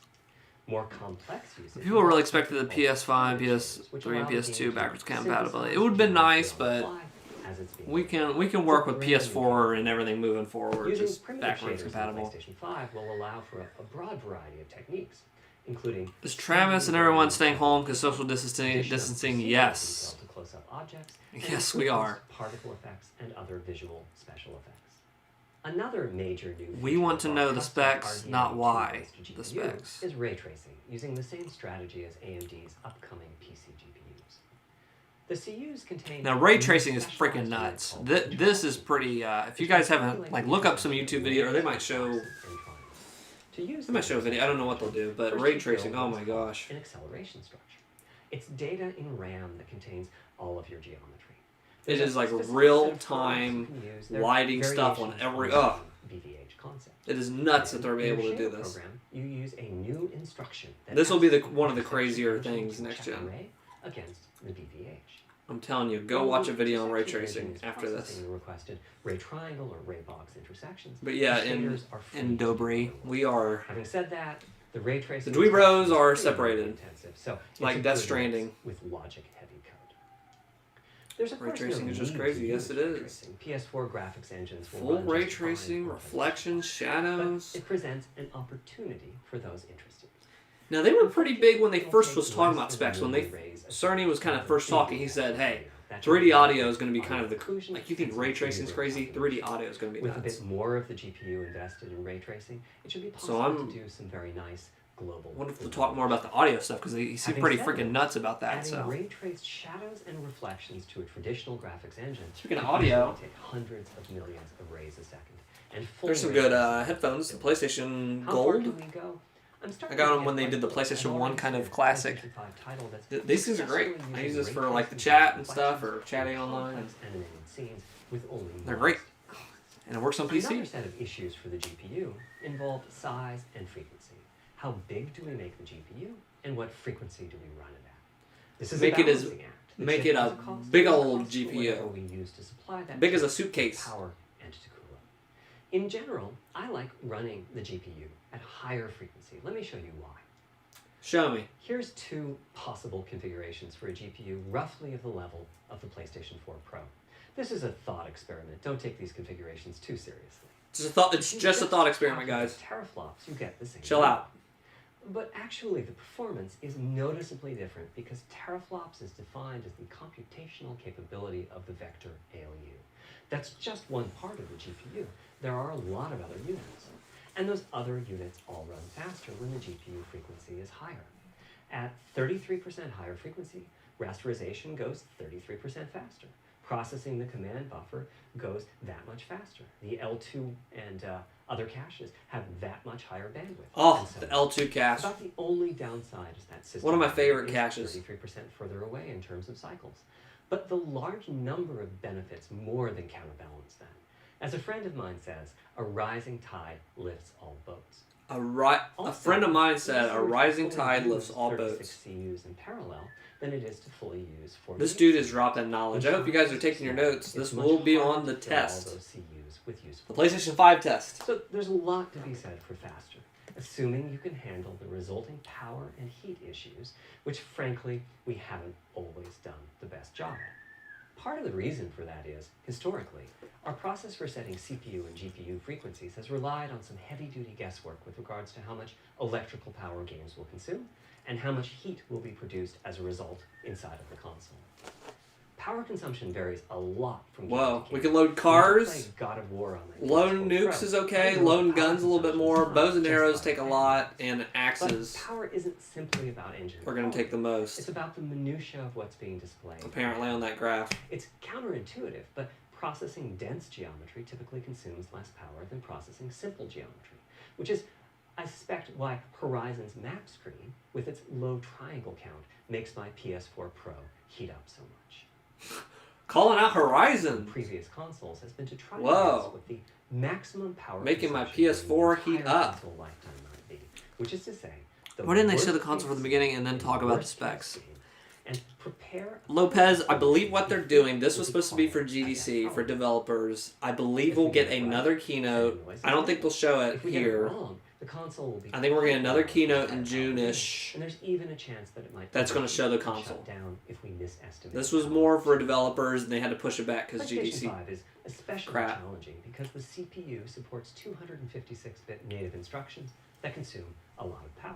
More complex usage. People really involves expected the something called PS5, feature changes, which PS3, and allow the game PS2 to backwards synthesize compatibility. It would have been geometry nice, on the but fly as it's being we built. can work with PS4 and everything moving forward, Using just primitive backwards shaders in compatible. PlayStation 5 will allow for a broad variety of techniques, including Is Travis and everyone staying home because social distancing? Yes. to close-up objects, and Yes, we improvements are. to particle effects and other visual special effects. Another major new We feature want of to our know the custom specs, RDNA not why 2-based the GPU specs. is ray tracing, using the same strategy as AMD's upcoming PC GPUs. The CUs contain Now, ray new tracing is specialized freaking units nuts. called This is triangles, pretty. If you which guys can haven't, calculate like, the look up some intersection YouTube of video, or they layers, might show. boxes, and triangles. To use They might this show a video. I don't know what they'll do, but First ray you tracing. build Oh what's my called gosh. An acceleration structure. It's data in RAM that contains all of your geometry. It There's is a like specific set of real-time programs you can use. They're lighting stuff on variations every. the Oh, BVH concept. it is nuts that And they're in able your to do shader this. program, you use a new instruction. That This will be asks one of the the crazier intersection things to next check gen. array against the BVH. I'm telling you, go Well, watch the a video on ray intersection tracing engine is after this. processing the requested ray triangle or ray box intersections. But yeah, The in shaders are free in to Dobry, download. we are Having said that, the ray tracing The Dweeb Bros instructions are pretty separated. intensive, so it's Like a Death good mix Stranding. with logic-heavy code. There's of Ray course no tracing is just need crazy. to Yes, use it ray is. tracing. PS4 graphics engines will full run ray just fine tracing, on reflections, PlayStation 5. shadows. But it presents an opportunity for those interested. Now they were pretty big when they It'll first take was talking less about than specs. a When million they rays of Cerny was kind of first video talking, he said, "Hey, that 3D can audio is going to be on kind of the inclusion like you think and ray sensitivity tracing is of crazy. resolution. 3D audio is going to be With a nuts." bit more of the GPU invested in ray tracing, it should be So possible I'm- to do some very nice global. I wonder if we'll talk more about the audio stuff, because he seemed Having pretty said freaking this, nuts about that. Adding So ray-traced shadows and reflections to a traditional graphics engine Speaking of can audio, usually take hundreds of millions of rays a second. And there's some full good ray tracing headphones. The PlayStation How far do Gold. we go? I'm I starting got to them get when they quite did the close. I've PlayStation 1 already kind of seen a classic. PlayStation 5 title that's These things are great. successfully I use using this for ray like the tracing chat and stuff, reflections or chatting for online. complex animated scenes with only They're noise. great. And it works on Another PC. set of issues for the GPU involved size and frequency. How big do we make the GPU, and what frequency do we run it at? This is Make a it as- balancing act. The make chip it a has cost, big and the old cost for GPU. whatever we use to supply that Big as a chip to suitcase. power and to cool it. In general, I like running the GPU at higher frequency. Let me show you why. Show me. Here's two possible configurations for a GPU roughly of the level of the PlayStation 4 Pro. This is a thought experiment. Don't take these configurations too seriously. It's just a thought experiment, guys. Teraflops, you get the same. Chill out. But actually, the performance is noticeably different because teraflops is defined as the computational capability of the vector ALU. That's just one part of the GPU. There are a lot of other units. And those other units all run faster when the GPU frequency is higher. At 33% higher frequency, rasterization goes 33% faster. Processing the command buffer goes that much faster. The L2 and other caches have that much higher bandwidth. Oh, and so the on. L2 cache. About the only downside is that system One of my favorite is caches. 33% further away in terms of cycles. But the large number of benefits more than counterbalance them. As a friend of mine says, a rising tide lifts all boats. A friend of mine said, easier a to rising fully tide use lifts all 36 boats. CUs in parallel than it is to fully use 48 This dude is CUs. dropping knowledge. I hope you guys are taking your notes. It's This much will be harder on the to fill all test. those CUs with The useful PlayStation 5 test. So there's a lot to be said for faster, assuming you can handle the resulting power and heat issues, which frankly, we haven't always done the best job at. Part of the reason for that is, historically, our process for setting CPU and GPU frequencies has relied on some heavy-duty guesswork with regards to how much electrical power games will consume and how much heat will be produced as a result inside of the console. Power consumption varies a lot from game Whoa, to game. we can load When I cars. play God of War on my Lone PS4 nukes Pro, is okay. I know Lone power guns a little bit consumption more. is not Bows and just arrows like take a that. lot, and But axes power isn't simply about engine are going to take the performance. most. It's about the minutia of what's being displayed. Apparently on that graph. It's counterintuitive, but processing dense geometry typically consumes less power than processing simple geometry, which is, I suspect, why Horizon's map screen, with its low triangle count, makes my PS4 Pro heat up so much. Calling out In Horizon. previous consoles has been to try to Whoa. guess what the maximum power Making my consumption PS4 during the heat entire up. console lifetime might be, which is to say, the Why didn't they show the worst console from the case beginning and then game, talk about the worst case specs? game, and prepare Lopez, I believe what they're doing, this was supposed to be for GDC, for developers. I believe we'll get another keynote. I don't think they'll show it If we get it here. wrong, the console will be I think we're getting another completely keynote in wrong. June-ish. And there's even a chance that it might That's gonna show the shut console. down if we misestimate. This was more for developers, and they had to push it back because PlayStation GDC. 5 is especially crap. challenging because the CPU supports 256-bit native instructions that consume a lot of power.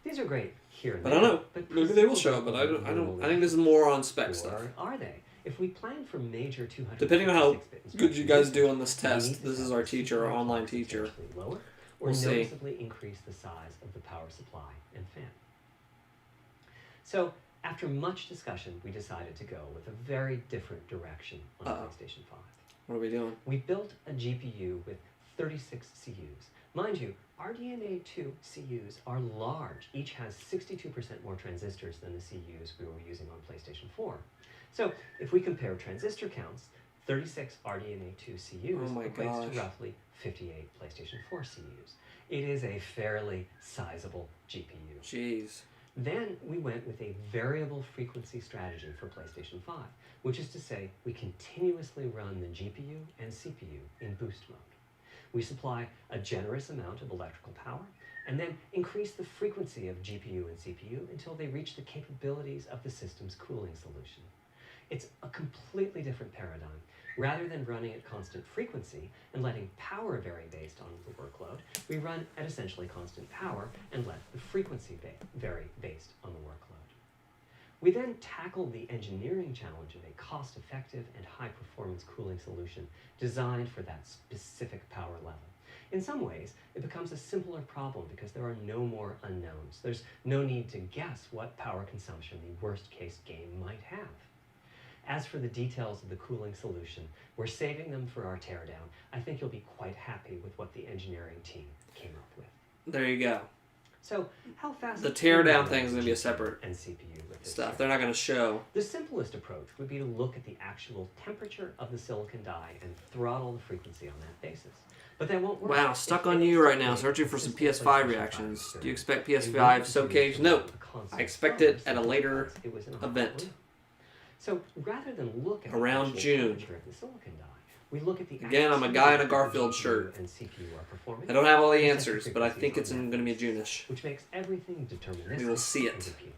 These are great here and I there. don't know. But Maybe they will show it, but I don't. I think this is more on spec stuff. Or are they? If we plan for major 256-bit Depending on how instruction good you guys do usage, on this we need test, to this is set our the teacher, CPU our online clock teacher. substantially lower, or We'll see. noticeably increase the size of the power supply and fan. So, after much discussion, we decided to go with a very different direction on Uh-oh. PlayStation 5. What are we doing? We built a GPU with 36 CUs. Mind you, RDNA 2 CUs are large. Each has 62% more transistors than the CUs we were using on PlayStation 4. So, if we compare transistor counts, 36 RDNA 2 CUs Oh my equates gosh. to roughly 58 PlayStation 4 CUs. It is a fairly sizable GPU. Jeez. Then we went with a variable frequency strategy for PlayStation 5, which is to say we continuously run the GPU and CPU in boost mode. We supply a generous amount of electrical power and then increase the frequency of GPU and CPU until they reach the capabilities of the system's cooling solution. It's a completely different paradigm. Rather than running at constant frequency and letting power vary based on the workload, we run at essentially constant power and let the frequency vary based on the workload. We then tackled the engineering challenge of a cost-effective and high-performance cooling solution designed for that specific power level. In some ways, it becomes a simpler problem because there are no more unknowns. There's no need to guess what power consumption the worst-case game might have. As for the details of the cooling solution, we're saving them for our teardown. I think you'll be quite happy with what the engineering team came up with. There you go. So, how fast... The teardown thing is going to be a separate and CPU with this stuff. They're not going to show. The simplest approach would be to look at the actual temperature of the silicon die and throttle the frequency on that basis. But that won't work. Wow, stuck on you right now, searching for some PS5 reactions. Do you expect PS5 showcase? Nope. I expect it at a later event. So rather than look at around the June. temperature of the silicon die, we look at the Again, I'm a guy in a Garfield GPU shirt. and CPU are performing. I don't have all the answers, but I think it's going to be a June-ish. Which makes everything deterministic. We will see it. and repeatable.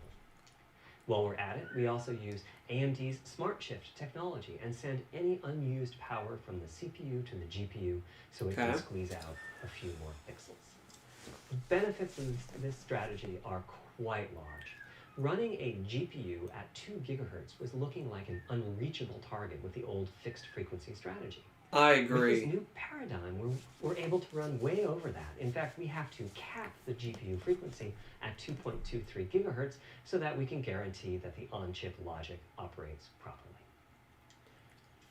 While we're at it, we also use AMD's Smart Shift technology and send any unused power from the CPU to the GPU so it can squeeze out a few more pixels. The benefits of this strategy are quite large. Running a GPU at 2 gigahertz was looking like an unreachable target with the old fixed frequency strategy. I With this agree. new paradigm, we're able to run way over that. In fact, we have to cap the GPU frequency at 2.23 gigahertz so that we can guarantee that the on-chip logic operates properly.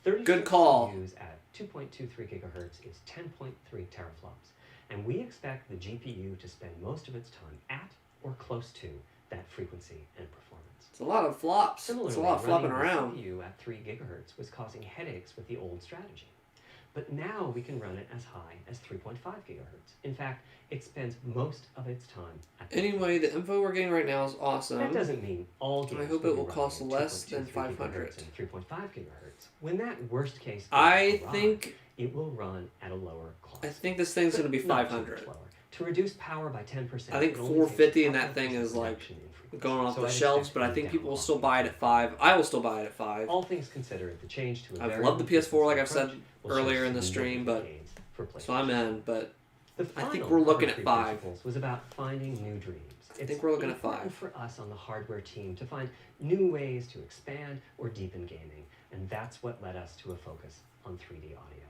36 Good call. CPUs at 2.23 gigahertz is 10.3 teraflops, and we expect the GPU to spend most of its time at or close to that frequency and performance. It's a lot of flops. Similarly, It's a lot of flopping running around. the CPU at 3 gigahertz was causing headaches with the old strategy. But now we can run it as high as 3.5 gigahertz. In fact, it spends most of its time at Anyway, the info we're getting right now is That awesome. doesn't mean all games I hope will it be will running cost at less than 2.23 500. gigahertz and 3.5 gigahertz. When that worst case game I arrives, think it will run at a lower cost. this thing's going to be But not too 500. much lower. To reduce power by 10%. I think it only 450 takes and a that couple thing of is like reduction in frequency. going off So the I'd shelves, expect but I to think be people will down still buy it at 5. I will still buy it at 5. All things considered, the change to a I've variable loved the PS4 like I've frequency said approach will show earlier in the stream, significant but gains for so I'm PlayStation. in, but The I think final we're of looking our at three 5. principles was about finding new dreams. I think we're looking at important 5. for us on the hardware team to find new ways to expand or deepen gaming, and that's what led us to a focus on 3D audio.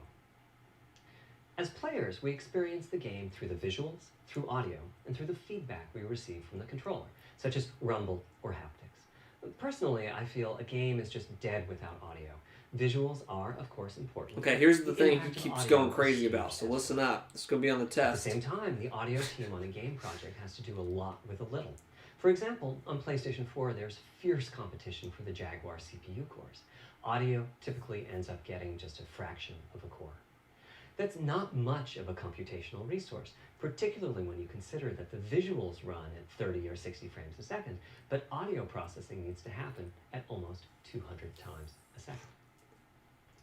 As players, we experience the game through the visuals, through audio, and through the feedback we receive from the controller, such as rumble or haptics. Personally, I feel a game is just dead without audio. Visuals are, of course, important. Okay, here's the thing he impact of keeps audio going is crazy huge about, so as well. listen up. It's going to be on the At the test. same time, the audio team on a game project has to do a lot with a little. For example, on PlayStation 4, there's fierce competition for the Jaguar CPU cores. Audio typically ends up getting just a fraction of a core. That's not much of a computational resource, particularly when you consider that the visuals run at 30 or 60 frames a second, but audio processing needs to happen at almost 200 times a second.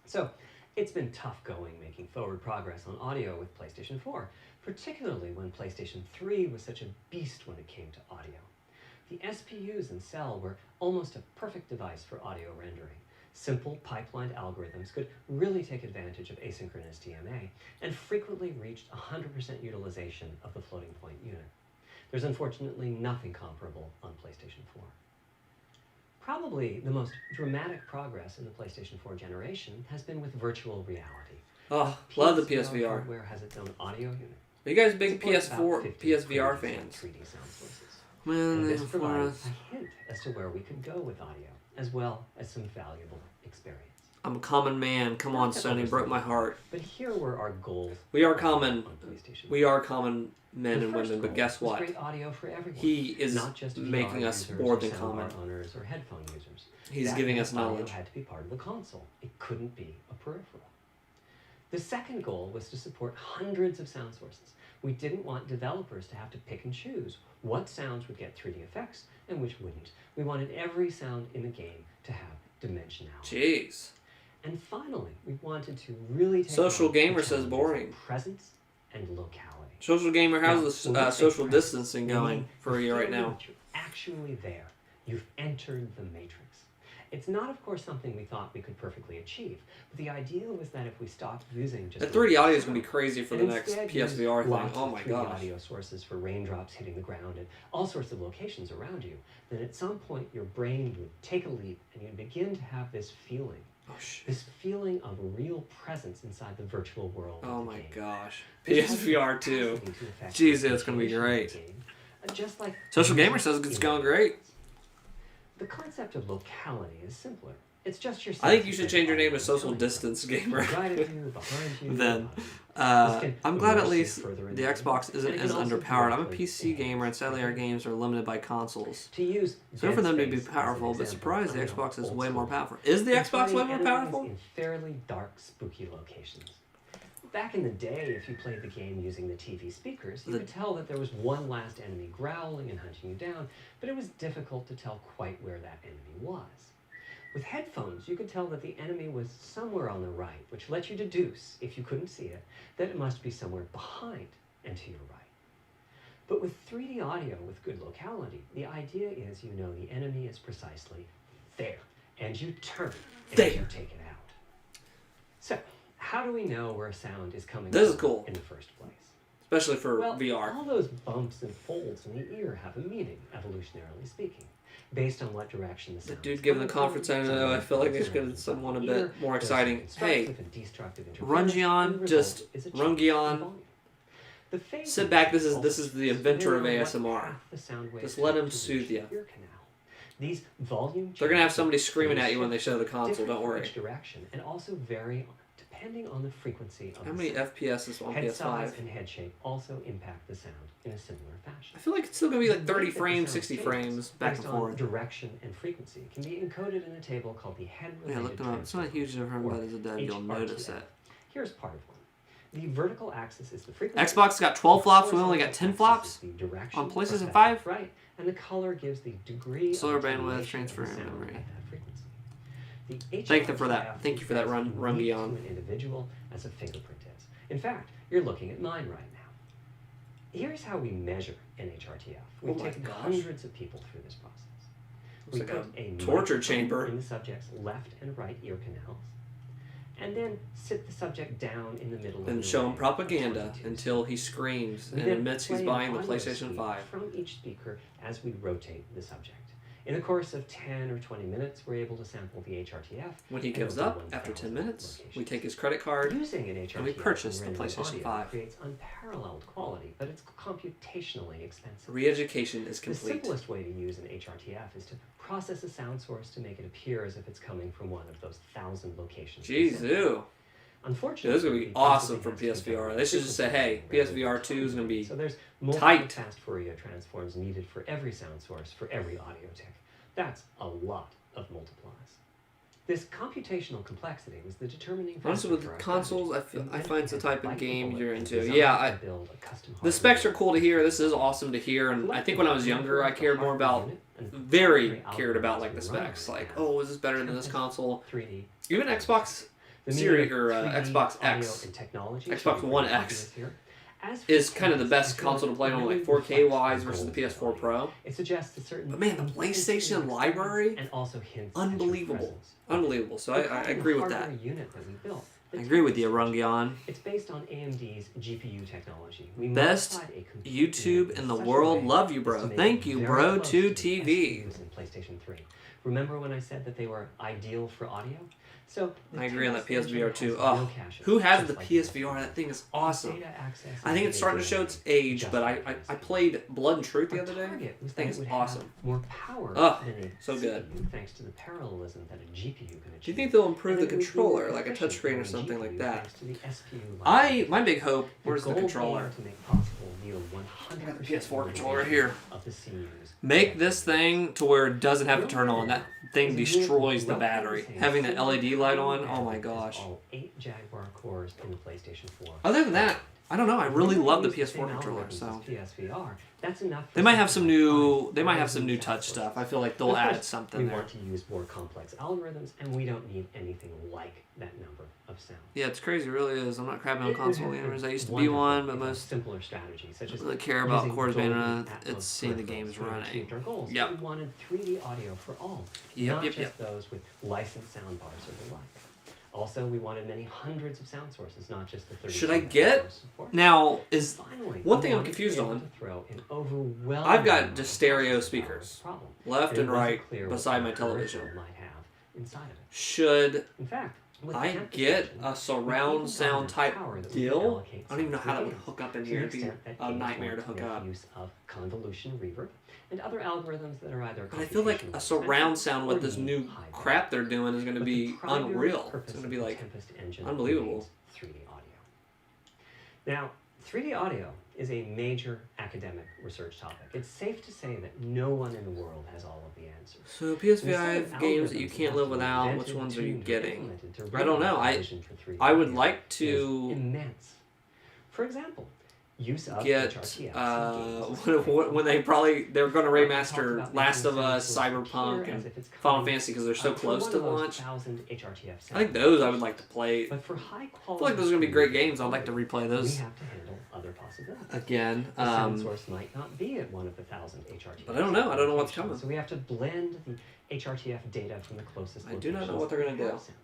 So, it's been tough going making forward progress on audio with PlayStation 4, particularly when PlayStation 3 was such a beast when it came to audio. The SPUs in Cell were almost a perfect device for audio rendering. Simple pipelined algorithms could really take advantage of asynchronous DMA and frequently reached 100% utilization of the floating point unit. There's unfortunately nothing comparable on PlayStation 4. Probably the most dramatic progress in the PlayStation 4 generation has been with virtual reality. Oh, love the PSVR. Hardware has its own audio unit. Are you guys big Supports PS4, about 50 PSVR crazy fans? 3D sound sources. Man, And they this for provides us. a hint as to where we could go with audio, as well as some valuable experience. I'm a common man. Come on, Sony, broke my heart. But here were our goals. We are common. on PlayStation. We are common men The and first women, but goal guess was what? great audio for everyone. He is Not just VR making us users more or than soundbar common. owners or headphone users. He's That giving meant us audio knowledge. had to be part of the console. It couldn't be a peripheral. The second goal was to support hundreds of sound sources. We didn't want developers to have to pick and choose what sounds would get 3D effects and which wouldn't. We wanted every sound in the game to have dimensionality. Jeez. And finally, we wanted to really take Social on the Gamer says challenges of boring. presence and locality. Social Gamer, how's Now, the when we say social presence, distancing we going mean for you right feeling now? that you're actually there. You've entered the matrix. It's not, of course, something we thought we could perfectly achieve, but the idea was that if we stopped using just The 3D audio is going to be crazy for the and next instead used PSVR thing. lots Oh of my 3D gosh. audio sources for raindrops hitting the ground and all sorts of locations around you, then at some point your brain would take a leap and you'd begin to have this feeling Oh shit. This feeling of real presence inside the virtual world. Oh of the my game. gosh. This has the PSVR 2. capacity to affect Jeez, the it's gonna be appreciation of great. the game, just like Social Gamer music says it's in going the great. games. The concept of locality is simpler. It's just your. I think you should change your name to sense Social of Distance Gamer. right of you, behind you. Then, This can I'm glad at immerse you least further into the the game, Xbox isn't and it can as also underpowered. I'm a directly PC gamer, and sadly our enhance games are limited by consoles. To use So Dead for them to be Space as an powerful, but example, surprised the I know, Xbox is old way more school. powerful. Is the You're Xbox way fighting more enemies powerful? in fairly dark, spooky locations. Back in the day, if you played the game using the TV speakers, you could tell that there was one last enemy growling and hunting you down, but it was difficult to tell quite where that enemy was. With headphones, you could tell that the enemy was somewhere on the right, which let you deduce, if you couldn't see it, that it must be somewhere behind and to your right. But with 3D audio with good locality, the idea is you know the enemy is precisely there, and you turn and There. you take it out. So, how do we know where a sound is coming This is from cool. in the first place? Especially for Well, VR. all those bumps and folds in the ear have a meaning, evolutionarily speaking, based on what direction the The sound dude is giving the coming conference, from. I know, I feel like it's going to someone a bit more exciting. Hey, Rungion, just Rungion, sit back, this is the adventure of ASMR. Just let him soothe you. These volume They're going to have changes somebody screaming can at you when they shift show the console, different don't for worry. each direction, and also vary depending on the frequency of How the many sound. FPS is on Head size PS5? and head shape also impact the sound in a similar fashion. I feel like it's still going to be like The 30 way that the frames, sound 60 changes frames, back and based on forth. direction and frequency can be encoded in a table called the head Yeah, related look them up. It's not a huge difference, but as a dev, you'll notice it. Here's part of one. The vertical axis is the frequency. Xbox got 12 flops, we only got 10 Horizontal flops axis is the direction on PlayStation perspective, 5. Right, and the color gives the degree Solar of bandwidth, attenuation transfer of the sound memory. at that frequency. The Thank you for that. HRTF Thank you for that, is as unique Rungion. to an individual as a fingerprint is. In fact, you're looking at mine right now. Here's how we measure NHRTF. We've Oh my taken gosh. hundreds of people through this process. We Looks like put a a torture microphone chamber. in the subject's left and right ear canals, and then sit the subject down in the middle And of the show him array of propaganda 22 until he screams we and then admits he's play buying the an audio PlayStation sweep 5. from each speaker as we rotate the subject. In the course of 10 or 20 minutes, we're able to sample the HRTF. When he in gives over up after 10 1,000 minutes, we locations. take his credit card. Using an HRTF and we purchase the in rendering PlayStation audio 5. creates unparalleled quality, but it's computationally expensive. Re-education is The complete. simplest way to use an HRTF is to process a sound source to make it appear as if it's coming from one of those 1,000 locations. Jeez, ew. Unfortunately, Dude, this is going to be the awesome PC for has to be PSVR. done They should just say, hey, frequency PSVR 2 is going to be so there's multiple tight. fast Fourier transforms needed for every sound source for every audio tick. That's a lot of multiplies. This computational complexity was the determining factor Honestly, with for our consoles, strategy. I find it's the type of Like the game bullet you're and into. design Yeah, to build a custom the specs are hardware. cool to hear. This is awesome to hear. And I think when I was younger, I cared more about, very cared about like the specs. Like, oh, is this better than this console? 3D. Even Xbox The Series meaning or of 3D Xbox audio X and technology Xbox should be One very X obvious here. As for is kind of the Tempest, best I feel console to play it on, like really 4K reflects wise the versus the goals of PS4 audio. Pro. It suggests a certain But man, the intensity PlayStation of library, experience and also hints at your unbelievable. presence. Unbelievable. So The I common agree with that. hardware unit that we built, the I agree with you, Tempest Engine. Rungion. It's based on AMD's GPU technology. We Best modified a computer YouTube unit in the such a world. way Love you, as bro. to make Thank it you, very bro. close To the TV. SPUs in PlayStation 3. Remember when I said that they were ideal for audio? So the I agree on that Tempest Engine PSVR 2. has Oh, no caches, who has just the like PSVR? That thing is awesome. Data access I think and it's starting to data show its delivery, age, just but like I PSVR. played Blood and Truth the Our other day. target was I think that it it's would awesome. have more power Ugh, than a so good. CPU thanks to the parallelism that a GPU can achieve. Do you think they'll improve And the it would be controller, more like a efficient touchscreen or than a something like GPU that? thanks to the SPU library. My big hope, where's the goal controller? being to make possible near 100% I got the PS4 controller right here. of the CUs. Make this thing to where it doesn't have to turn on. That thing destroys the battery. Having the LED light on, oh my gosh. All 8 Jaguar cores in the PlayStation 4. Other than that, I don't know. I really love the PS4 controller. So that's enough. they might have some new. They might have some new touch stuff. I feel like they'll add something We there. want to use more complex algorithms, and we don't need anything like that number of sounds. Yeah, it's crazy. It really is. I'm not crapping on It would console have gamers. been I used to be wonderful one, but if a most simpler strategies, such don't as really care about using cores being Dolby on. Atmos It's seeing the peripherals games would have running. achieved our goals. Yep. We wanted 3D audio for all, Yep, not yep, just those with licensed soundbars or the like. Also, we wanted many hundreds of sound sources, not just the 30. Should I get now? Is Finally, one we thing I'm wanted to confused be able on. to throw an overwhelming I've got amount just of stereo power speakers, problem. left It and wasn't right clear what beside the my television. commercial might have inside of it. Should In fact, with I Tempest get Engine, a surround we've sound even type got power that we can deal? allocate I don't even know to how that would games, hook up in to here. the It'd be extent that a games nightmare to want hook make up. use of convolution reverb and other algorithms that are either But I feel like computationally a surround expensive sound or with this need new high crap they're doing is going to But be the primary unreal. purpose It's going to of be the like Tempest Engine unbelievable. remains 3D audio. Now, 3D audio is a major academic research topic. It's safe to say that no one in the world has all of the answers. So And the set PS5 of games that you algorithms can't have live to be without, which invented, ones are you tuned, or getting? implemented to I don't know. realize the vision for 3D I would audio like is to immense. For example, use of get HRTFs in games. when they're going to Or we talked remaster about Last making of the Us, sound source Cyberpunk, appear as and if it's Final coming, Fantasy because they're so from close one to of those launch. 1,000 HRTF I think sound those I filters. would like to play. But for high I quality, feel like those are going to be great games. I'd like to replay we those have to handle other possibilities. again. The sound source might not be at one of the 1,000 HRTF. But I don't know. I don't know what's locations, coming. So we have to blend the HRTF data from the closest I do not know locations what they're gonna that we have do. sampled.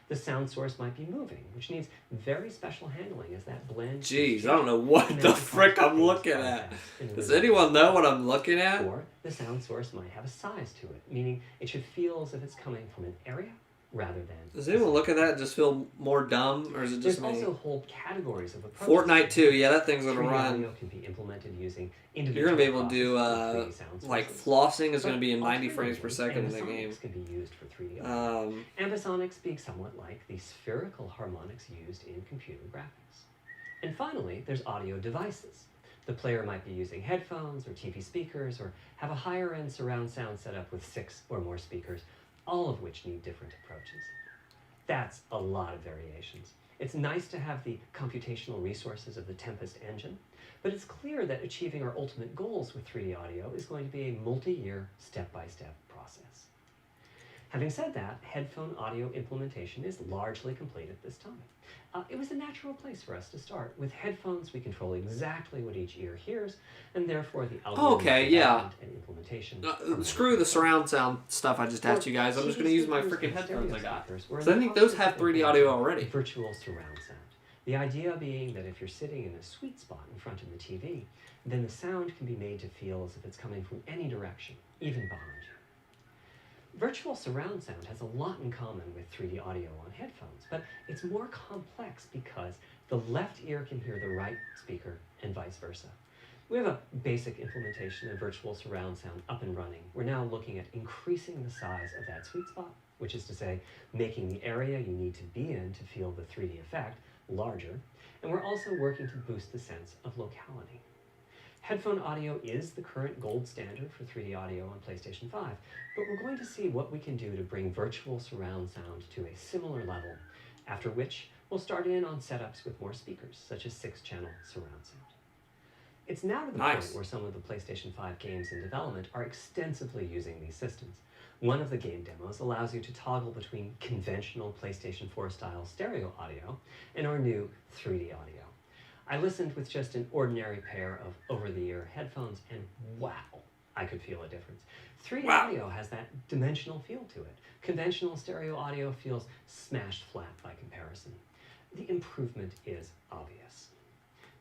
The sound source might be moving, which needs very special handling as that blend. Jeez, I don't know what the frick I'm looking at. Does anyone know what I'm looking at? Or the sound source might have a size to it, meaning it should feel as if it's coming from an area rather than. Does anyone look at that and just feel more dumb, or is it just There's me? also whole categories of approaches. Fortnite 2, yeah, that thing's gonna 3D run. audio can be implemented using You're gonna be able to individual do processes with 3D sound like sources. flossing is But gonna be in 90 frames per alternatively, second in the game. ambisonics can be used for 3D audio. Um, Ambisonics being somewhat like the spherical harmonics used in computer graphics. And finally, there's audio devices. The player might be using headphones or TV speakers or have a higher end surround sound setup with 6 or more speakers, all of which need different approaches. That's a lot of variations. It's nice to have the computational resources of the Tempest Engine, but it's clear that achieving our ultimate goals with 3D audio is going to be a multi-year, step-by-step process. Having said that, headphone audio implementation is largely complete at this time. It was a natural place for us to start. With headphones, we control exactly what each ear hears, and therefore the Okay, yeah. and implementation. screw the surround sound stuff I just asked you guys. I'm just gonna use my freaking headphones I got. So I think those have 3D audio already. Virtual surround sound. The idea being that if you're sitting in a sweet spot in front of the TV, then the sound can be made to feel as if it's coming from any direction, even behind you. Virtual surround sound has a lot in common with 3D audio on headphones, but it's more complex because the left ear can hear the right speaker and vice versa. We have a basic implementation of virtual surround sound up and running. We're now looking at increasing the size of that sweet spot, which is to say, making the area you need to be in to feel the 3D effect larger, and we're also working to boost the sense of locality. Headphone audio is the current gold standard for 3D audio on PlayStation 5, but we're going to see what we can do to bring virtual surround sound to a similar level, after which we'll start in on setups with more speakers, such as 6-channel surround sound. It's now to the point where some of the PlayStation 5 games in development are extensively using these systems. One of the game demos allows you to toggle between conventional PlayStation 4 style stereo audio and our new 3D audio. I listened with just an ordinary pair of over-the-ear headphones, and wow, I could feel a difference. 3D audio has that dimensional feel to it. Conventional stereo audio feels smashed flat by comparison. The improvement is obvious.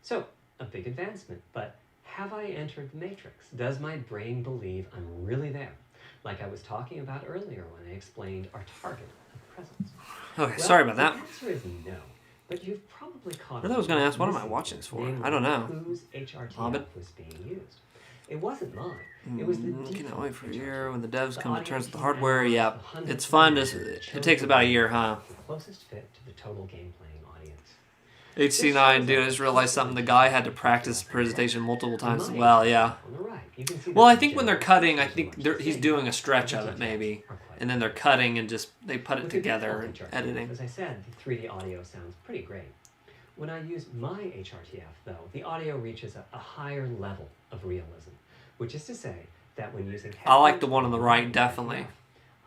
So, a big advancement, but have I entered the matrix? Does my brain believe I'm really there? Like I was talking about earlier when I explained our target of presence. Okay, sorry about that. The answer is no. But you've probably caught I was going to ask, what am I watching this for? I don't know. Whose HRTF Hobbit? was being used. It wasn't mine. It was the Cannot default wait for a HRTF. year when the devs come to audio terms with the team hardware. analyzed Yeah, the hundreds it's of fun. images It that takes about a year, huh? the closest fit to the total game playing audience. HC9, dude, I just realized something. The guy had to practice presentation multiple times as Mine, well, yeah. on the right, you can see Well, that I the think when they're general cutting, I features think are they're, much the he's same. doing a stretch The of it, HRTFs maybe. are quite And then they're cutting and just, they put it With the together and default HRTF, editing. As I said, the 3D audio sounds pretty great. When I use my HRTF, though, the audio reaches a higher level of realism, which is to say that when using I like the one on headphones the with right, my definitely. HRTF,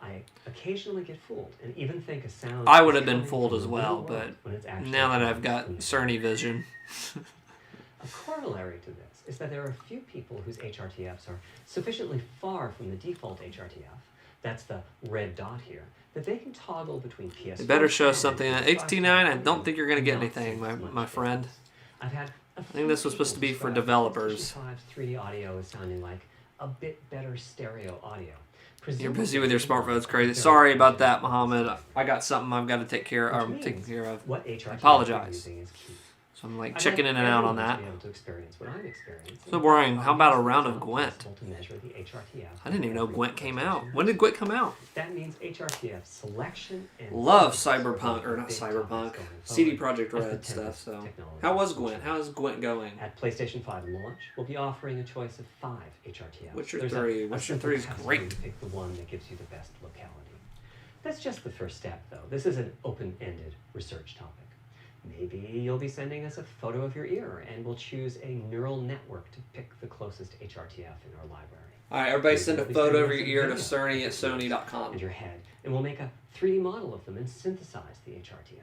I occasionally get fooled and even think a sound I would is have been coming fooled from as the well, real but world when it's actually now that coming I've got from the Cerny vision. A corollary to this is that there are a few people whose HRTFs are sufficiently far from the default HRTF, that's the red dot here, that they can toggle between PS5. It better show and something. PS5 HT9, I don't audio, think you're going to get not anything, seeing my, as much my friend. difference. I've had a think this was supposed to be for developers. PlayStation 5's 3D audio is sounding like a bit better stereo audio. You're busy with your smartphone. It's crazy. Sorry about that, Muhammad. I got something I've got to take care of. I'm taking care of. What I HRTF apologize. you're using is key. So I'm like I'd checking in and out on everyone to that. be able to experience what I'm experiencing. So boring. How about a round of It's not Gwent? possible to measure the HRTF I didn't even know every Gwent came out. application. When did Gwent come out? That means HRTF selection and Love focus are Cyberpunk, both or not big Cyberpunk, topics going CD forward Projekt as the Red stuff. Tempest So technology how was matures. Gwent? How is Gwent going? At PlayStation 5 launch, we'll be offering a choice of 5 HRTFs. Witcher There's 3. a Witcher simple 3 is test great. where you pick the one that gives you the best locality. That's just the first step, though. This is an open-ended research topic. Maybe you'll be sending us a photo of your ear, and we'll choose a neural network to pick the closest HRTF in our library. All right, everybody Maybe send a you'll be photo of sending your us a ear to video Cerny at of your ears Sony.com. and your head, and we'll make a 3D model of them and synthesize the HRTF.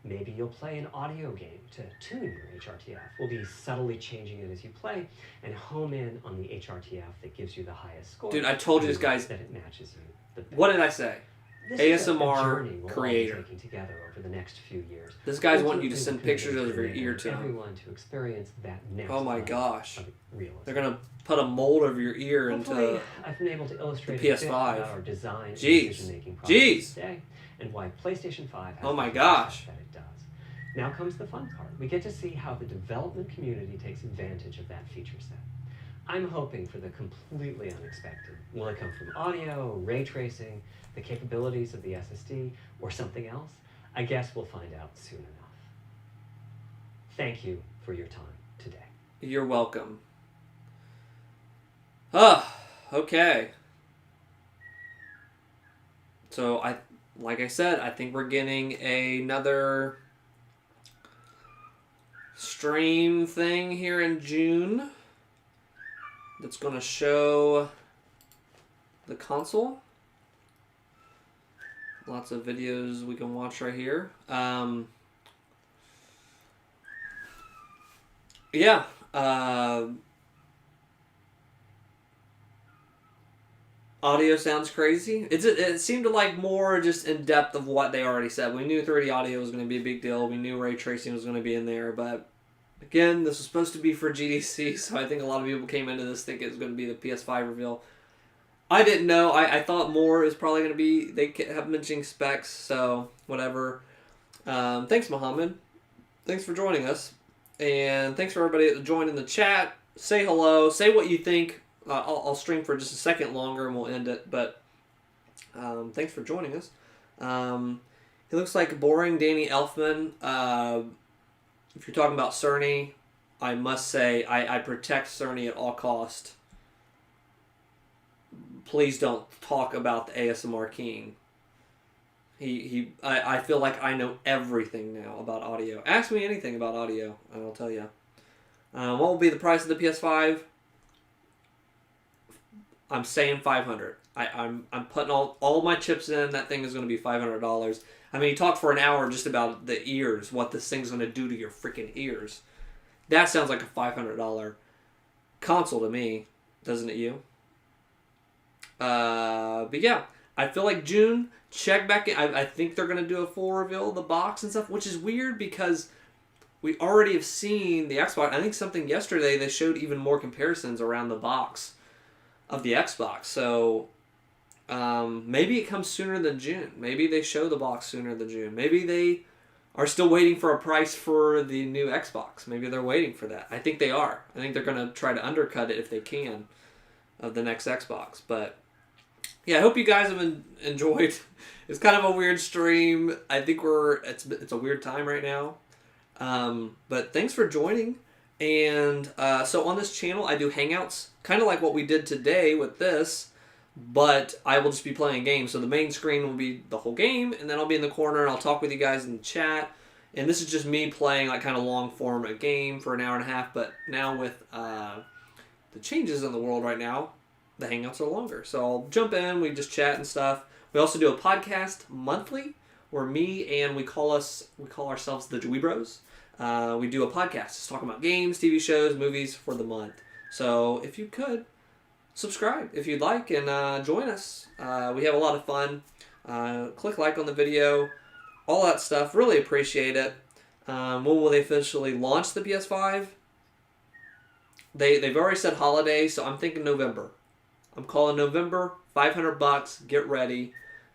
Maybe you'll play an audio game to tune your HRTF. We'll be subtly changing it as you play and home in on the HRTF that gives you the highest score. Dude, I told you this guy's... that it matches you the best. What did I say? This is a ASMR journey we'll all be creator. taking together over the next few years. This guy's We'll wanting you keep to send things pictures of your enabling ear to him. everyone to experience that next Oh my level gosh. of realism. They're going to put a mold of your ear Hopefully, into... I've been able to illustrate the a bit PS5. about our design and Jeez. decision-making process Jeez. today, and why PlayStation 5 has Oh my the gosh. features that it does. Now comes the fun part. We get to see how the development community takes advantage of that feature set. I'm hoping for the completely unexpected. Will it come from audio, ray tracing, the capabilities of the SSD, or something else? I guess we'll find out soon enough. Thank you for your time today. You're welcome. Okay. So like I said, I think we're getting another stream thing here in June that's going to show the console. Lots of videos we can watch right here. Yeah. Audio sounds crazy. It seemed to like more just in depth of what they already said. We knew 3D audio was going to be a big deal. We knew ray tracing was going to be in there, but again, this was supposed to be for GDC, so I think a lot of people came into this thinking it was going to be the PS5 reveal. I didn't know. I thought more is probably going to be. They kept mentioning specs, so whatever. Thanks, Mohammed. Thanks for joining us, and thanks for everybody that joined in the chat. Say hello. Say what you think. I'll stream for just a second longer and we'll end it. But thanks for joining us. He looks like a boring Danny Elfman. If you're talking about Cerny, I must say I protect Cerny at all cost. Please don't talk about the ASMR King. I feel like I know everything now about audio. Ask me anything about audio, and I'll tell you. What will be the price of the PS5? I'm saying $500. I'm putting all my chips in. That thing is going to be $500. I mean, he talked for an hour just about the ears, what this thing's going to do to your freaking ears. That sounds like a $500 console to me, doesn't it you? But yeah, I feel like June, check back in. I think they're going to do a full reveal of the box and stuff, which is weird because we already have seen the Xbox. I think something yesterday they showed even more comparisons around the box of the Xbox. So maybe it comes sooner than June. Maybe they show the box sooner than June. Maybe they are still waiting for a price for the new Xbox. Maybe they're waiting for that. I think they are. I think they're going to try to undercut it if they can of the next Xbox. But yeah, I hope you guys have enjoyed. It's kind of a weird stream. I think it's a weird time right now. But thanks for joining. And so on this channel, I do Hangouts, kind of like what we did today with this, but I will just be playing games. So the main screen will be the whole game, and then I'll be in the corner, and I'll talk with you guys in the chat. And this is just me playing like kind of long form a game for an hour and a half, but now with the changes in the world right now, the Hangouts are longer. So I'll jump in, we just chat and stuff. We also do a podcast monthly, where me and we call ourselves the Dewey Bros. We do a podcast just talking about games, TV shows, movies for the month. So if you could, subscribe if you'd like and join us. We have a lot of fun. Click like on the video, all that stuff. Really appreciate it. When will they officially launch the PS5? They've already said holiday, so I'm thinking November. I'm calling November, $500. Get ready.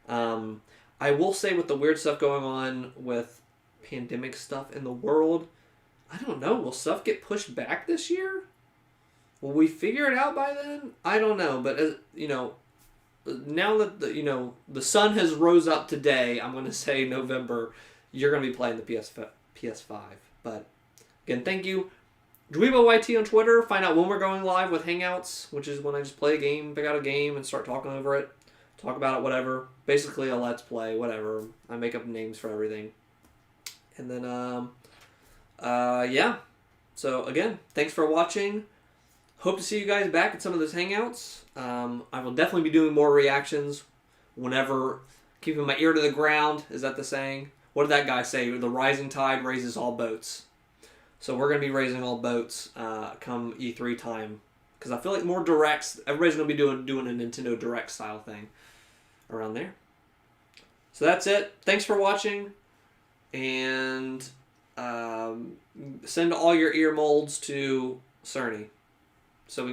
I will say with the weird stuff going on with pandemic stuff in the world, I don't know. Will stuff get pushed back this year? Will we figure it out by then? I don't know. But now that the sun has rose up today, I'm going to say November. You're going to be playing the PS5. But again, thank you. Dweebo YT on Twitter. Find out when we're going live with Hangouts, which is when I just play a game, pick out a game, and start talking over it. Talk about it, whatever. Basically a let's play, whatever. I make up names for everything. And then, yeah. So, again, thanks for watching. Hope to see you guys back at some of those Hangouts. I will definitely be doing more reactions whenever, keeping my ear to the ground. Is that the saying? What did that guy say? The rising tide raises all boats. So we're going to be raising all boats come E3 time. Because I feel like more directs, everybody's going to be doing a Nintendo Direct style thing around there. So that's it. Thanks for watching. And send all your ear molds to Cerny so we can get